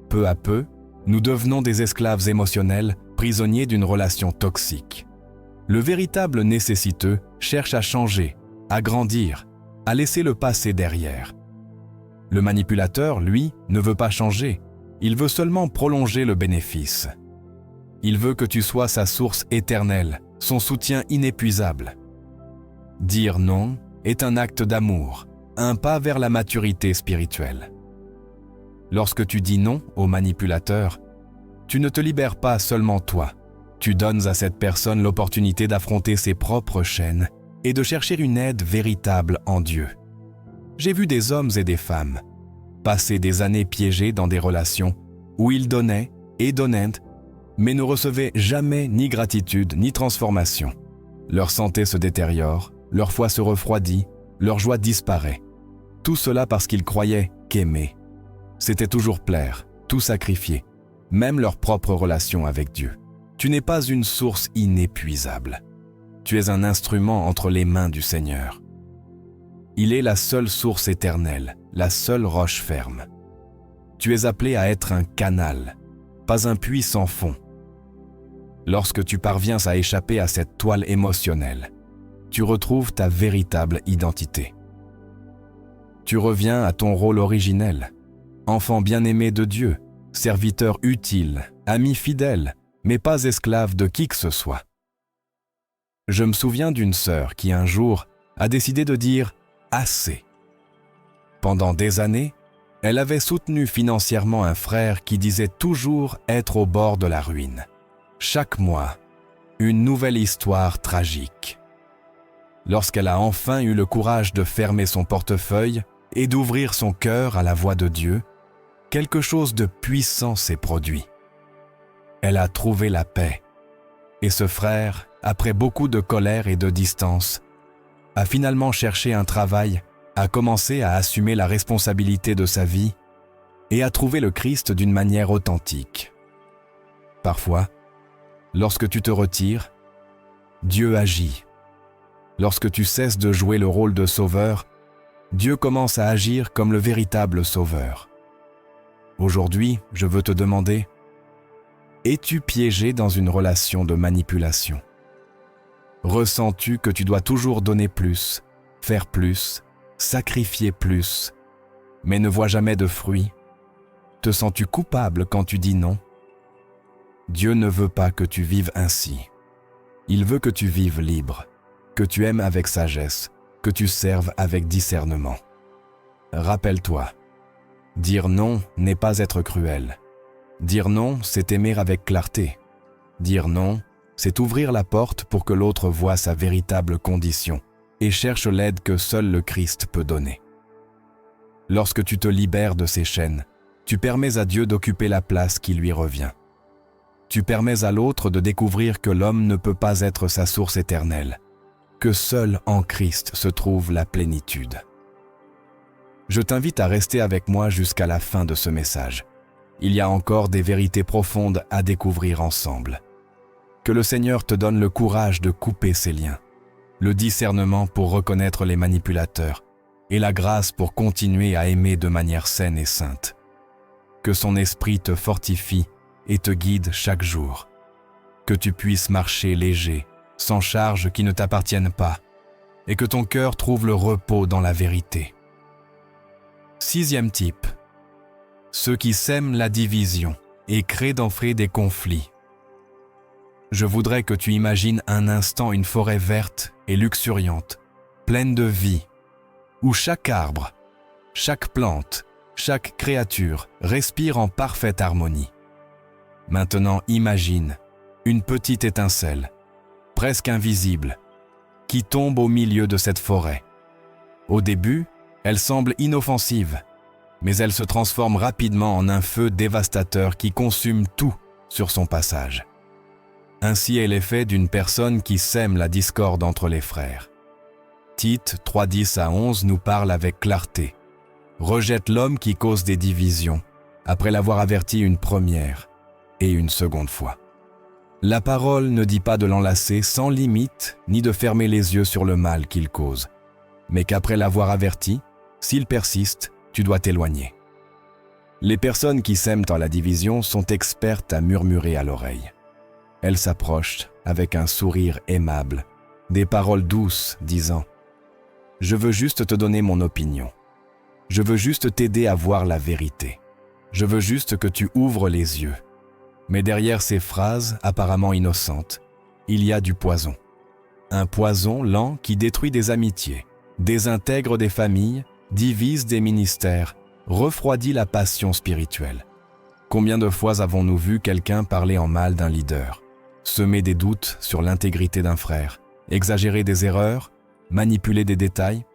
Peu à peu, nous devenons des esclaves émotionnels, prisonniers d'une relation toxique. Le véritable nécessiteux cherche à changer, à grandir, à laisser le passé derrière. Le manipulateur, lui, ne veut pas changer. Il veut seulement prolonger le bénéfice. Il veut que tu sois sa source éternelle, son soutien inépuisable. Dire non est un acte d'amour, un pas vers la maturité spirituelle. Lorsque tu dis non au manipulateur, tu ne te libères pas seulement toi. Tu donnes à cette personne l'opportunité d'affronter ses propres chaînes et de chercher une aide véritable en Dieu. J'ai vu des hommes et des femmes passer des années piégés dans des relations où ils donnaient et donnaient, mais ne recevaient jamais ni gratitude ni transformation. Leur santé se détériore, leur foi se refroidit, leur joie disparaît. Tout cela parce qu'ils croyaient qu'aimer, c'était toujours plaire, tout sacrifier, même leur propre relation avec Dieu. Tu n'es pas une source inépuisable. Tu es un instrument entre les mains du Seigneur. Il est la seule source éternelle, la seule roche ferme. Tu es appelé à être un canal, pas un puits sans fond. Lorsque tu parviens à échapper à cette toile émotionnelle, tu retrouves ta véritable identité. Tu reviens à ton rôle originel, enfant bien-aimé de Dieu, serviteur utile, ami fidèle, mais pas esclave de qui que ce soit. Je me souviens d'une sœur qui un jour a décidé de dire « assez ». Pendant des années, elle avait soutenu financièrement un frère qui disait toujours être au bord de la ruine. Chaque mois, une nouvelle histoire tragique. Lorsqu'elle a enfin eu le courage de fermer son portefeuille et d'ouvrir son cœur à la voix de Dieu, quelque chose de puissant s'est produit. Elle a trouvé la paix. Et ce frère, après beaucoup de colère et de distance, a finalement cherché un travail, a commencé à assumer la responsabilité de sa vie et à trouver le Christ d'une manière authentique. Parfois, lorsque tu te retires, Dieu agit. Lorsque tu cesses de jouer le rôle de sauveur, Dieu commence à agir comme le véritable sauveur. Aujourd'hui, je veux te demander, es-tu piégé dans une relation de manipulation? Ressens-tu que tu dois toujours donner plus, faire plus, sacrifier plus, mais ne vois jamais de fruits? Te sens-tu coupable quand tu dis non? Dieu ne veut pas que tu vives ainsi. Il veut que tu vives libre, que tu aimes avec sagesse, que tu serves avec discernement. Rappelle-toi, dire non n'est pas être cruel. Dire non, c'est aimer avec clarté. Dire non, c'est ouvrir la porte pour que l'autre voie sa véritable condition et cherche l'aide que seul le Christ peut donner. Lorsque tu te libères de ces chaînes, tu permets à Dieu d'occuper la place qui lui revient. Tu permets à l'autre de découvrir que l'homme ne peut pas être sa source éternelle, que seul en Christ se trouve la plénitude. Je t'invite à rester avec moi jusqu'à la fin de ce message. Il y a encore des vérités profondes à découvrir ensemble. Que le Seigneur te donne le courage de couper ces liens, le discernement pour reconnaître les manipulateurs et la grâce pour continuer à aimer de manière saine et sainte. Que son esprit te fortifie et te guide chaque jour. que tu puisses marcher léger, sans charges qui ne t'appartiennent pas, et que ton cœur trouve le repos dans la vérité. 6e type. Ceux qui sèment la division et créent d'entrée des conflits. Je voudrais que tu imagines un instant une forêt verte et luxuriante, pleine de vie, où chaque arbre, chaque plante, chaque créature respire en parfaite harmonie. Maintenant, imagine une petite étincelle, presque invisible, qui tombe au milieu de cette forêt. Au début, elle semble inoffensive, mais elle se transforme rapidement en un feu dévastateur qui consume tout sur son passage. Ainsi est l'effet d'une personne qui sème la discorde entre les frères. Tite 3:10-11 nous parle avec clarté. Rejette l'homme qui cause des divisions, après l'avoir averti une première et une seconde fois. La parole ne dit pas de l'enlacer sans limite ni de fermer les yeux sur le mal qu'il cause, mais qu'après l'avoir averti, s'il persiste, tu dois t'éloigner. Les personnes qui sèment dans la division sont expertes à murmurer à l'oreille. Elles s'approchent avec un sourire aimable, des paroles douces disant « Je veux juste te donner mon opinion. Je veux juste t'aider à voir la vérité. Je veux juste que tu ouvres les yeux. » Mais derrière ces phrases apparemment innocentes, il y a du poison. Un poison lent qui détruit des amitiés, désintègre des familles, divise des ministères, refroidit la passion spirituelle. Combien de fois avons-nous vu quelqu'un parler en mal d'un leader, semer des doutes sur l'intégrité d'un frère, exagérer des erreurs, manipuler des détails?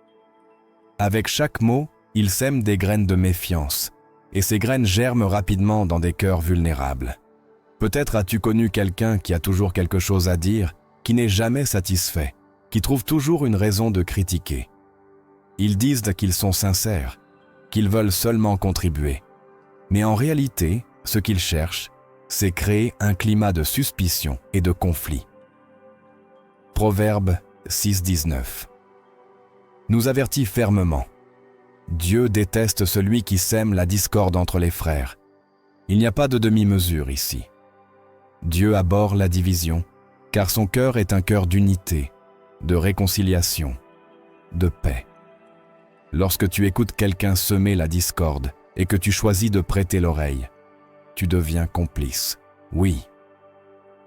Avec chaque mot, il sème des graines de méfiance, et ces graines germent rapidement dans des cœurs vulnérables. Peut-être as-tu connu quelqu'un qui a toujours quelque chose à dire, qui n'est jamais satisfait, qui trouve toujours une raison de critiquer. Ils disent qu'ils sont sincères, qu'ils veulent seulement contribuer. Mais en réalité, ce qu'ils cherchent, c'est créer un climat de suspicion et de conflit. Proverbe 6:19 nous avertit fermement. Dieu déteste celui qui sème la discorde entre les frères. Il n'y a pas de demi-mesure ici. Dieu abhorre la division, car son cœur est un cœur d'unité, de réconciliation, de paix. Lorsque tu écoutes quelqu'un semer la discorde et que tu choisis de prêter l'oreille, tu deviens complice, oui.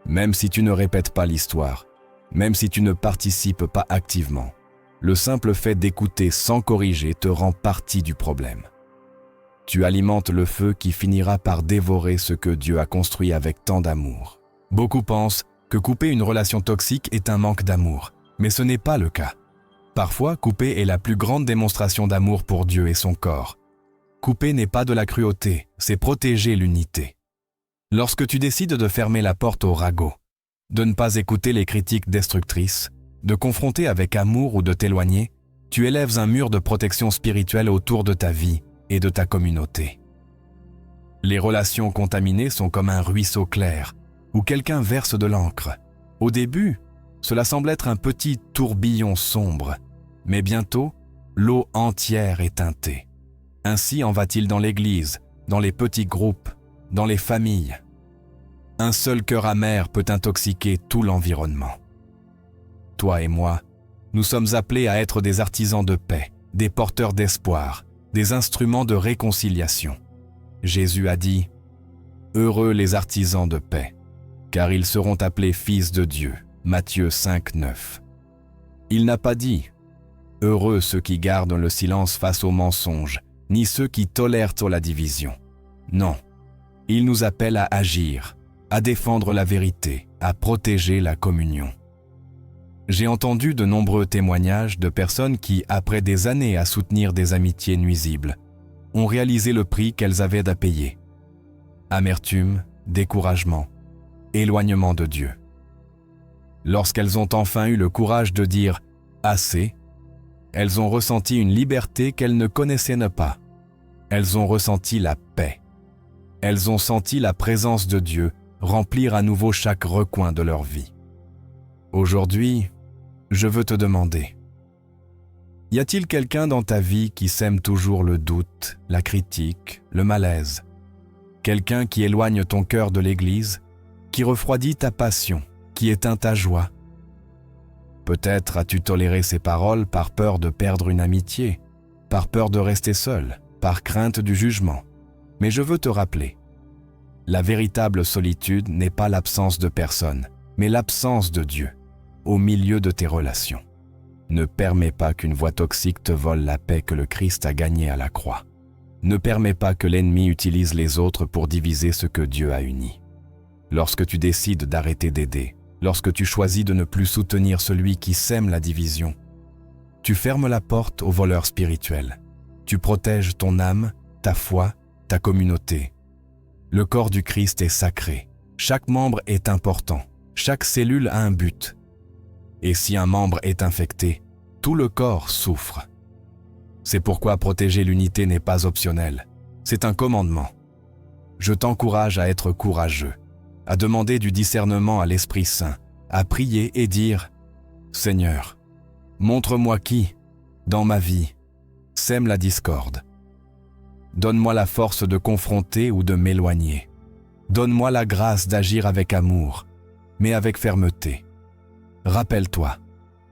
Même si tu ne répètes pas l'histoire, même si tu ne participes pas activement, le simple fait d'écouter sans corriger te rend partie du problème. Tu alimentes le feu qui finira par dévorer ce que Dieu a construit avec tant d'amour. Beaucoup pensent que couper une relation toxique est un manque d'amour, mais ce n'est pas le cas. Parfois, couper est la plus grande démonstration d'amour pour Dieu et son corps. Couper n'est pas de la cruauté, c'est protéger l'unité. Lorsque tu décides de fermer la porte au ragot, de ne pas écouter les critiques destructrices, de confronter avec amour ou de t'éloigner, tu élèves un mur de protection spirituelle autour de ta vie et de ta communauté. Les relations contaminées sont comme un ruisseau clair où quelqu'un verse de l'encre. Au début, cela semble être un petit tourbillon sombre, mais bientôt, l'eau entière est teintée. Ainsi en va-t-il dans l'Église, dans les petits groupes, dans les familles. Un seul cœur amer peut intoxiquer tout l'environnement. Toi et moi, nous sommes appelés à être des artisans de paix, des porteurs d'espoir, des instruments de réconciliation. Jésus a dit « Heureux les artisans de paix, car ils seront appelés fils de Dieu » Matthieu 5:9. Il n'a pas dit « Heureux ceux qui gardent le silence face aux mensonges, ni ceux qui tolèrent la division ». Non, il nous appelle à agir, à défendre la vérité, à protéger la communion. J'ai entendu de nombreux témoignages de personnes qui, après des années à soutenir des amitiés nuisibles, ont réalisé le prix qu'elles avaient à payer. Amertume, découragement, éloignement de Dieu. Lorsqu'elles ont enfin eu le courage de dire « assez », elles ont ressenti une liberté qu'elles ne connaissaient pas. Elles ont ressenti la paix. Elles ont senti la présence de Dieu remplir à nouveau chaque recoin de leur vie. Aujourd'hui, je veux te demander, y a-t-il quelqu'un dans ta vie qui sème toujours le doute, la critique, le malaise? Quelqu'un qui éloigne ton cœur de l'Église, qui refroidit ta passion, qui éteint ta joie. Peut-être as-tu toléré ces paroles par peur de perdre une amitié, par peur de rester seul, par crainte du jugement. Mais je veux te rappeler, la véritable solitude n'est pas l'absence de personne, mais l'absence de Dieu, au milieu de tes relations. Ne permets pas qu'une voix toxique te vole la paix que le Christ a gagnée à la croix. Ne permets pas que l'ennemi utilise les autres pour diviser ce que Dieu a uni. Lorsque tu décides d'arrêter d'aider, lorsque tu choisis de ne plus soutenir celui qui sème la division, tu fermes la porte aux voleurs spirituels. Tu protèges ton âme, ta foi, ta communauté. Le corps du Christ est sacré. Chaque membre est important. Chaque cellule a un but. Et si un membre est infecté, tout le corps souffre. C'est pourquoi protéger l'unité n'est pas optionnel. C'est un commandement. Je t'encourage à être courageux, à demander du discernement à l'Esprit Saint, à prier et dire « Seigneur, montre-moi qui, dans ma vie, sème la discorde. Donne-moi la force de confronter ou de m'éloigner. Donne-moi la grâce d'agir avec amour, mais avec fermeté. Rappelle-toi,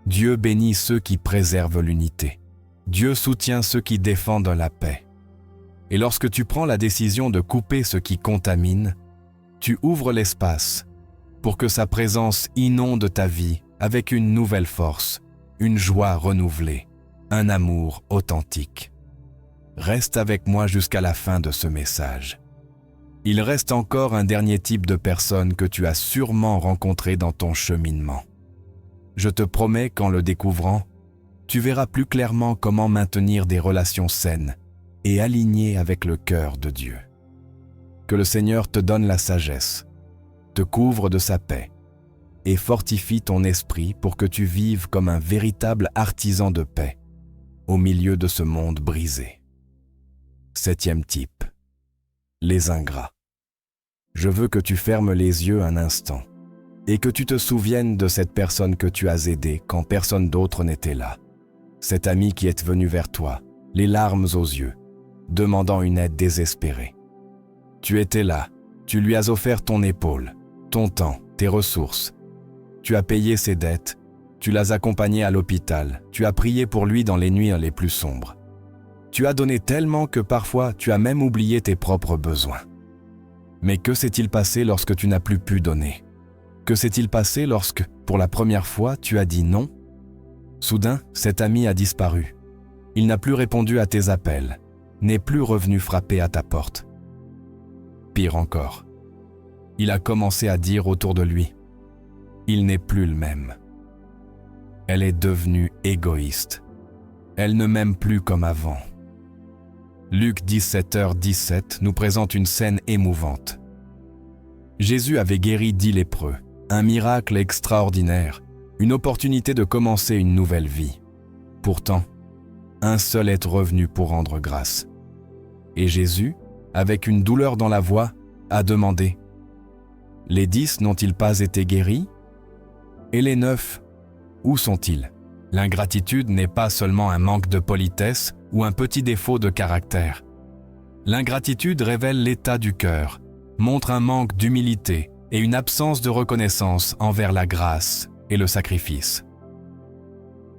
Dieu bénit ceux qui préservent l'unité. Dieu soutient ceux qui défendent la paix. Et lorsque tu prends la décision de couper ce qui contamine, tu ouvres l'espace pour que sa présence inonde ta vie avec une nouvelle force, une joie renouvelée, un amour authentique. Reste avec moi jusqu'à la fin de ce message. Il reste encore un dernier type de personne que tu as sûrement rencontré dans ton cheminement. Je te promets qu'en le découvrant, tu verras plus clairement comment maintenir des relations saines et alignées avec le cœur de Dieu. Que le Seigneur te donne la sagesse, te couvre de sa paix et fortifie ton esprit pour que tu vives comme un véritable artisan de paix au milieu de ce monde brisé. 7e type, les ingrats. Je veux que tu fermes les yeux un instant et que tu te souviennes de cette personne que tu as aidée quand personne d'autre n'était là. Cet ami qui est venu vers toi, les larmes aux yeux, demandant une aide désespérée. Tu étais là, tu lui as offert ton épaule, ton temps, tes ressources. Tu as payé ses dettes, tu l'as accompagné à l'hôpital, tu as prié pour lui dans les nuits les plus sombres. Tu as donné tellement que parfois tu as même oublié tes propres besoins. Mais que s'est-il passé lorsque tu n'as plus pu donner? Que s'est-il passé lorsque, pour la première fois, tu as dit non? Soudain, cet ami a disparu. Il n'a plus répondu à tes appels, n'est plus revenu frapper à ta porte. Pire encore, il a commencé à dire autour de lui « Il n'est plus le même ». Elle est devenue égoïste. Elle ne m'aime plus comme avant. Luc 17h17 nous présente une scène émouvante. Jésus avait guéri 10 lépreux, un miracle extraordinaire, une opportunité de commencer une nouvelle vie. Pourtant, un seul est revenu pour rendre grâce. Et Jésus, avec une douleur dans la voix, a demandé « Les 10 n'ont-ils pas été guéris? Et les 9, où sont-ils » L'ingratitude n'est pas seulement un manque de politesse ou un petit défaut de caractère. L'ingratitude révèle l'état du cœur, montre un manque d'humilité et une absence de reconnaissance envers la grâce et le sacrifice.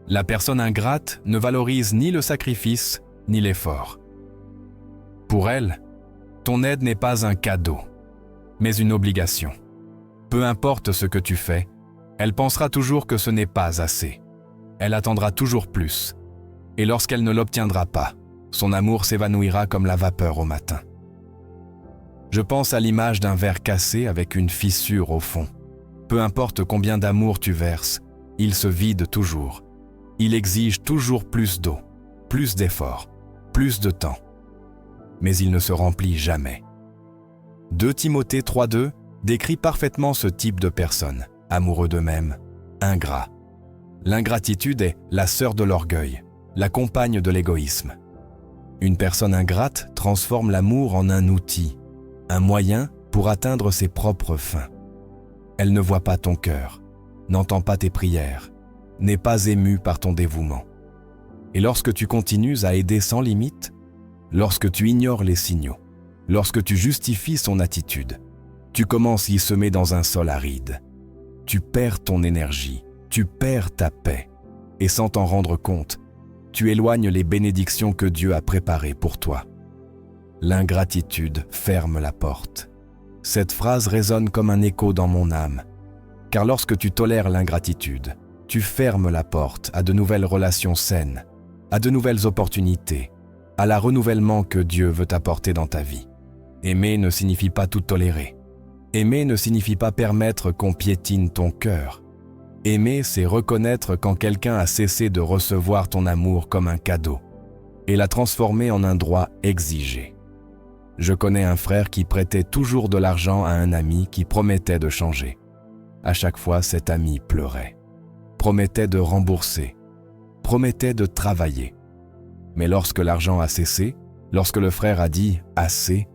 La personne ingrate ne valorise ni le sacrifice ni l'effort. Pour elle, ton aide n'est pas un cadeau, mais une obligation. Peu importe ce que tu fais, elle pensera toujours que ce n'est pas assez. Elle attendra toujours plus. Et lorsqu'elle ne l'obtiendra pas, son amour s'évanouira comme la vapeur au matin. Je pense à l'image d'un verre cassé avec une fissure au fond. Peu importe combien d'amour tu verses, il se vide toujours. Il exige toujours plus d'eau, plus d'efforts, plus de temps. Mais il ne se remplit jamais. 2 Timothée 3:2 décrit parfaitement ce type de personne, amoureux d'eux-mêmes, ingrats. L'ingratitude est la sœur de l'orgueil, la compagne de l'égoïsme. Une personne ingrate transforme l'amour en un outil, un moyen pour atteindre ses propres fins. Elle ne voit pas ton cœur, n'entend pas tes prières, n'est pas émue par ton dévouement. Et lorsque tu continues à aider sans limite, lorsque tu ignores les signaux, lorsque tu justifies son attitude, Tu commences y semer dans un sol aride. Tu perds ton énergie, tu perds ta paix, et sans t'en rendre compte, tu éloignes les bénédictions que Dieu a préparées pour toi. L'ingratitude ferme la porte. Cette phrase résonne comme un écho dans mon âme, car lorsque tu tolères l'ingratitude, tu fermes la porte à de nouvelles relations saines, à de nouvelles opportunités, à la renouvellement que Dieu veut apporter dans ta vie. Aimer ne signifie pas tout tolérer. Aimer ne signifie pas permettre qu'on piétine ton cœur. Aimer, c'est reconnaître quand quelqu'un a cessé de recevoir ton amour comme un cadeau et l'a transformé en un droit exigé. Je connais un frère qui prêtait toujours de l'argent à un ami qui promettait de changer. À chaque fois, cet ami pleurait, promettait de rembourser, promettait de travailler. Mais lorsque l'argent a cessé, lorsque le frère a dit « assez »,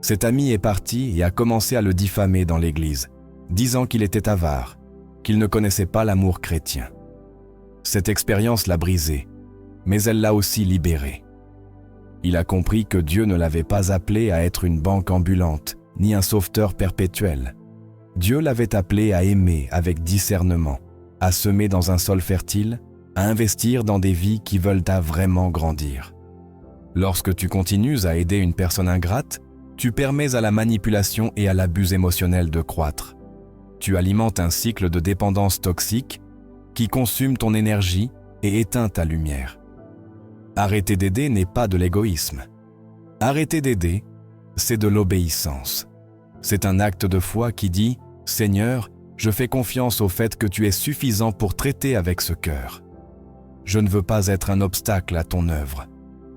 cet ami est parti et a commencé à le diffamer dans l'église, disant qu'il était avare, qu'il ne connaissait pas l'amour chrétien. Cette expérience l'a brisé, mais elle l'a aussi libéré. Il a compris que Dieu ne l'avait pas appelé à être une banque ambulante, ni un sauveteur perpétuel. Dieu l'avait appelé à aimer avec discernement, à semer dans un sol fertile, à investir dans des vies qui veulent vraiment grandir. Lorsque tu continues à aider une personne ingrate, tu permets à la manipulation et à l'abus émotionnel de croître. Tu alimentes un cycle de dépendance toxique qui consume ton énergie et éteint ta lumière. Arrêter d'aider n'est pas de l'égoïsme. Arrêter d'aider, c'est de l'obéissance. C'est un acte de foi qui dit « Seigneur, je fais confiance au fait que tu es suffisant pour traiter avec ce cœur. Je ne veux pas être un obstacle à ton œuvre. »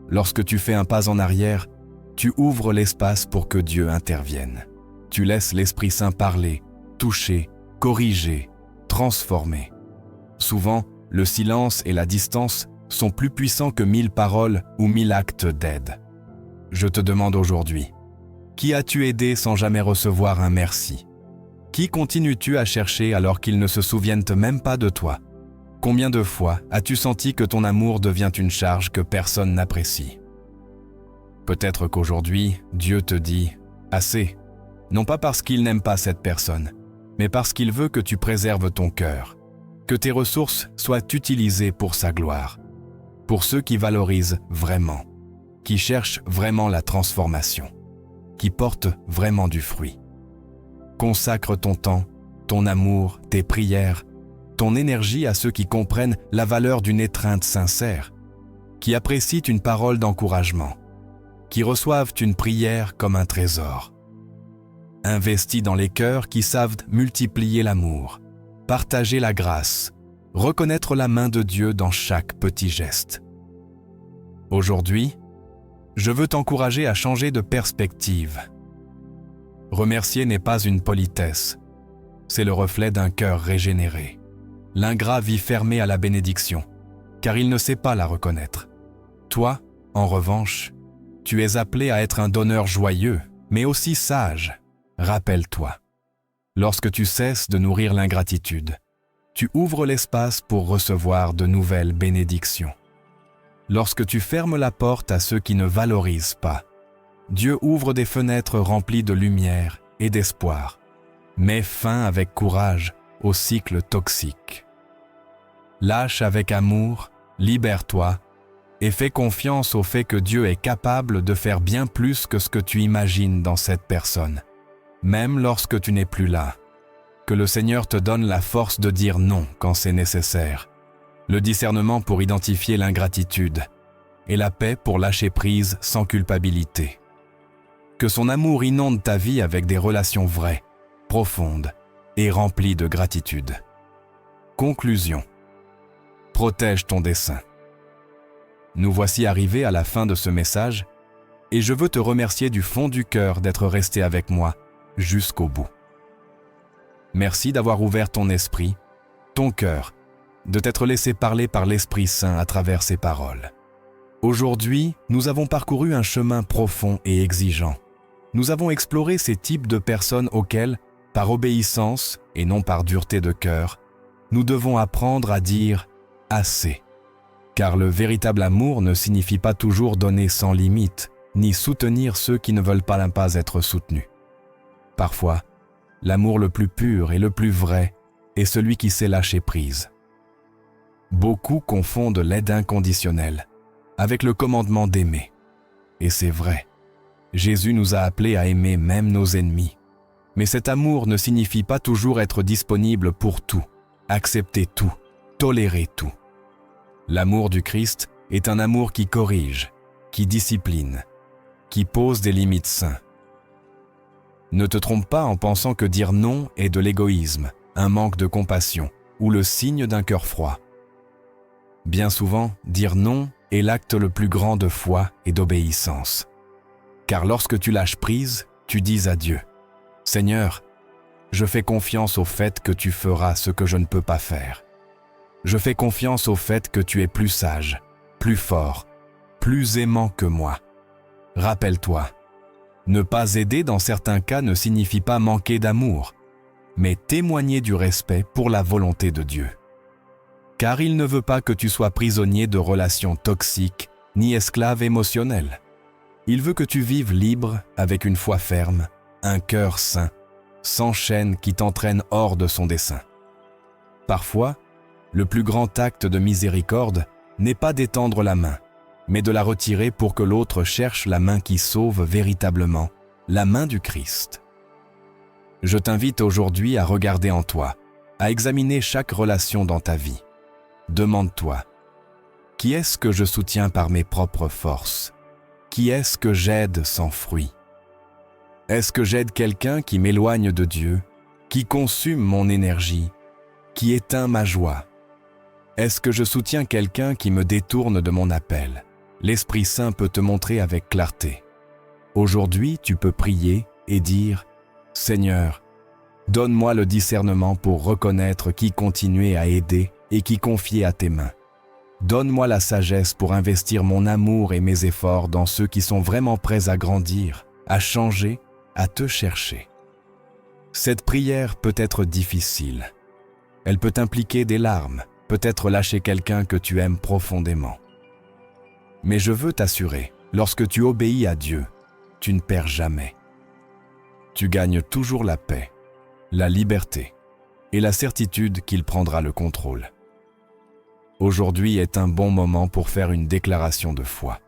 Lorsque tu fais un pas en arrière, tu ouvres l'espace pour que Dieu intervienne. Tu laisses l'Esprit Saint parler, toucher, corriger, transformer. Souvent, le silence et la distance sont plus puissants que 1000 paroles ou 1000 actes d'aide. Je te demande aujourd'hui, qui as-tu aidé sans jamais recevoir un merci? Qui continues-tu à chercher alors qu'ils ne se souviennent même pas de toi? Combien de fois as-tu senti que ton amour devient une charge que personne n'apprécie? Peut-être qu'aujourd'hui, Dieu te dit « assez », non pas parce qu'il n'aime pas cette personne, mais parce qu'il veut que tu préserves ton cœur, que tes ressources soient utilisées pour sa gloire, pour ceux qui valorisent vraiment, qui cherchent vraiment la transformation, qui portent vraiment du fruit. Consacre ton temps, ton amour, tes prières, ton énergie à ceux qui comprennent la valeur d'une étreinte sincère, qui apprécient une parole d'encouragement, qui reçoivent une prière comme un trésor. Investis dans les cœurs qui savent multiplier l'amour, partager la grâce, reconnaître la main de Dieu dans chaque petit geste. Aujourd'hui, je veux t'encourager à changer de perspective. Remercier n'est pas une politesse, c'est le reflet d'un cœur régénéré. L'ingrat vit fermé à la bénédiction, car il ne sait pas la reconnaître. Toi, en revanche, tu es appelé à être un donneur joyeux, mais aussi sage. Rappelle-toi, lorsque tu cesses de nourrir l'ingratitude, tu ouvres l'espace pour recevoir de nouvelles bénédictions. Lorsque tu fermes la porte à ceux qui ne valorisent pas, Dieu ouvre des fenêtres remplies de lumière et d'espoir. Mets fin avec courage au cycle toxique. Lâche avec amour, libère-toi et fais confiance au fait que Dieu est capable de faire bien plus que ce que tu imagines dans cette personne, même lorsque tu n'es plus là. Que le Seigneur te donne la force de dire non quand c'est nécessaire, le discernement pour identifier l'ingratitude et la paix pour lâcher prise sans culpabilité. Que son amour inonde ta vie avec des relations vraies, profondes et remplies de gratitude. Conclusion. Protège ton dessein. Nous voici arrivés à la fin de ce message et je veux te remercier du fond du cœur d'être resté avec moi jusqu'au bout. Merci d'avoir ouvert ton esprit, ton cœur, de t'être laissé parler par l'Esprit Saint à travers ces paroles. Aujourd'hui, nous avons parcouru un chemin profond et exigeant. Nous avons exploré ces types de personnes auxquelles, par obéissance et non par dureté de cœur, nous devons apprendre à dire « assez ». Car le véritable amour ne signifie pas toujours donner sans limite, ni soutenir ceux qui ne veulent pas être soutenus. Parfois, L'amour le plus pur et le plus vrai est celui qui sait lâcher prise. Beaucoup confondent l'aide inconditionnelle avec le commandement d'aimer. Et c'est vrai, Jésus nous a appelés à aimer même nos ennemis. Mais cet amour ne signifie pas toujours être disponible pour tout, accepter tout, tolérer tout. L'amour du Christ est un amour qui corrige, qui discipline, qui pose des limites saines. Ne te trompe pas en pensant que dire non est de l'égoïsme, un manque de compassion ou le signe d'un cœur froid. Bien souvent, dire non est l'acte le plus grand de foi et d'obéissance. Car lorsque tu lâches prise, tu dis à Dieu: « Seigneur, je fais confiance au fait que tu feras ce que je ne peux pas faire. Je fais confiance au fait que tu es plus sage, plus fort, plus aimant que moi. Rappelle-toi, ne pas aider dans certains cas ne signifie pas manquer d'amour, mais témoigner du respect pour la volonté de Dieu. Car il ne veut pas que tu sois prisonnier de relations toxiques ni esclave émotionnel. Il veut que tu vives libre avec une foi ferme, un cœur sain, sans chaîne qui t'entraîne hors de son dessein. Parfois, le plus grand acte de miséricorde n'est pas d'étendre la main, mais de la retirer pour que l'autre cherche la main qui sauve véritablement, la main du Christ. Je t'invite aujourd'hui à regarder en toi, à examiner chaque relation dans ta vie. Demande-toi: qui est-ce que je soutiens par mes propres forces? Qui est-ce que j'aide sans fruit? Est-ce que j'aide quelqu'un qui m'éloigne de Dieu, qui consume mon énergie, qui éteint ma joie? Est-ce que je soutiens quelqu'un qui me détourne de mon appel? L'Esprit Saint peut te montrer avec clarté. Aujourd'hui, tu peux prier et dire: « Seigneur, donne-moi le discernement pour reconnaître qui continuer à aider et qui confier à tes mains. Donne-moi la sagesse pour investir mon amour et mes efforts dans ceux qui sont vraiment prêts à grandir, à changer, à te chercher. » Cette prière peut être difficile. Elle peut impliquer des larmes, peut-être lâcher quelqu'un que tu aimes profondément. Mais je veux t'assurer, lorsque tu obéis à Dieu, tu ne perds jamais. Tu gagnes toujours la paix, la liberté et la certitude qu'il prendra le contrôle. Aujourd'hui est un bon moment pour faire une déclaration de foi.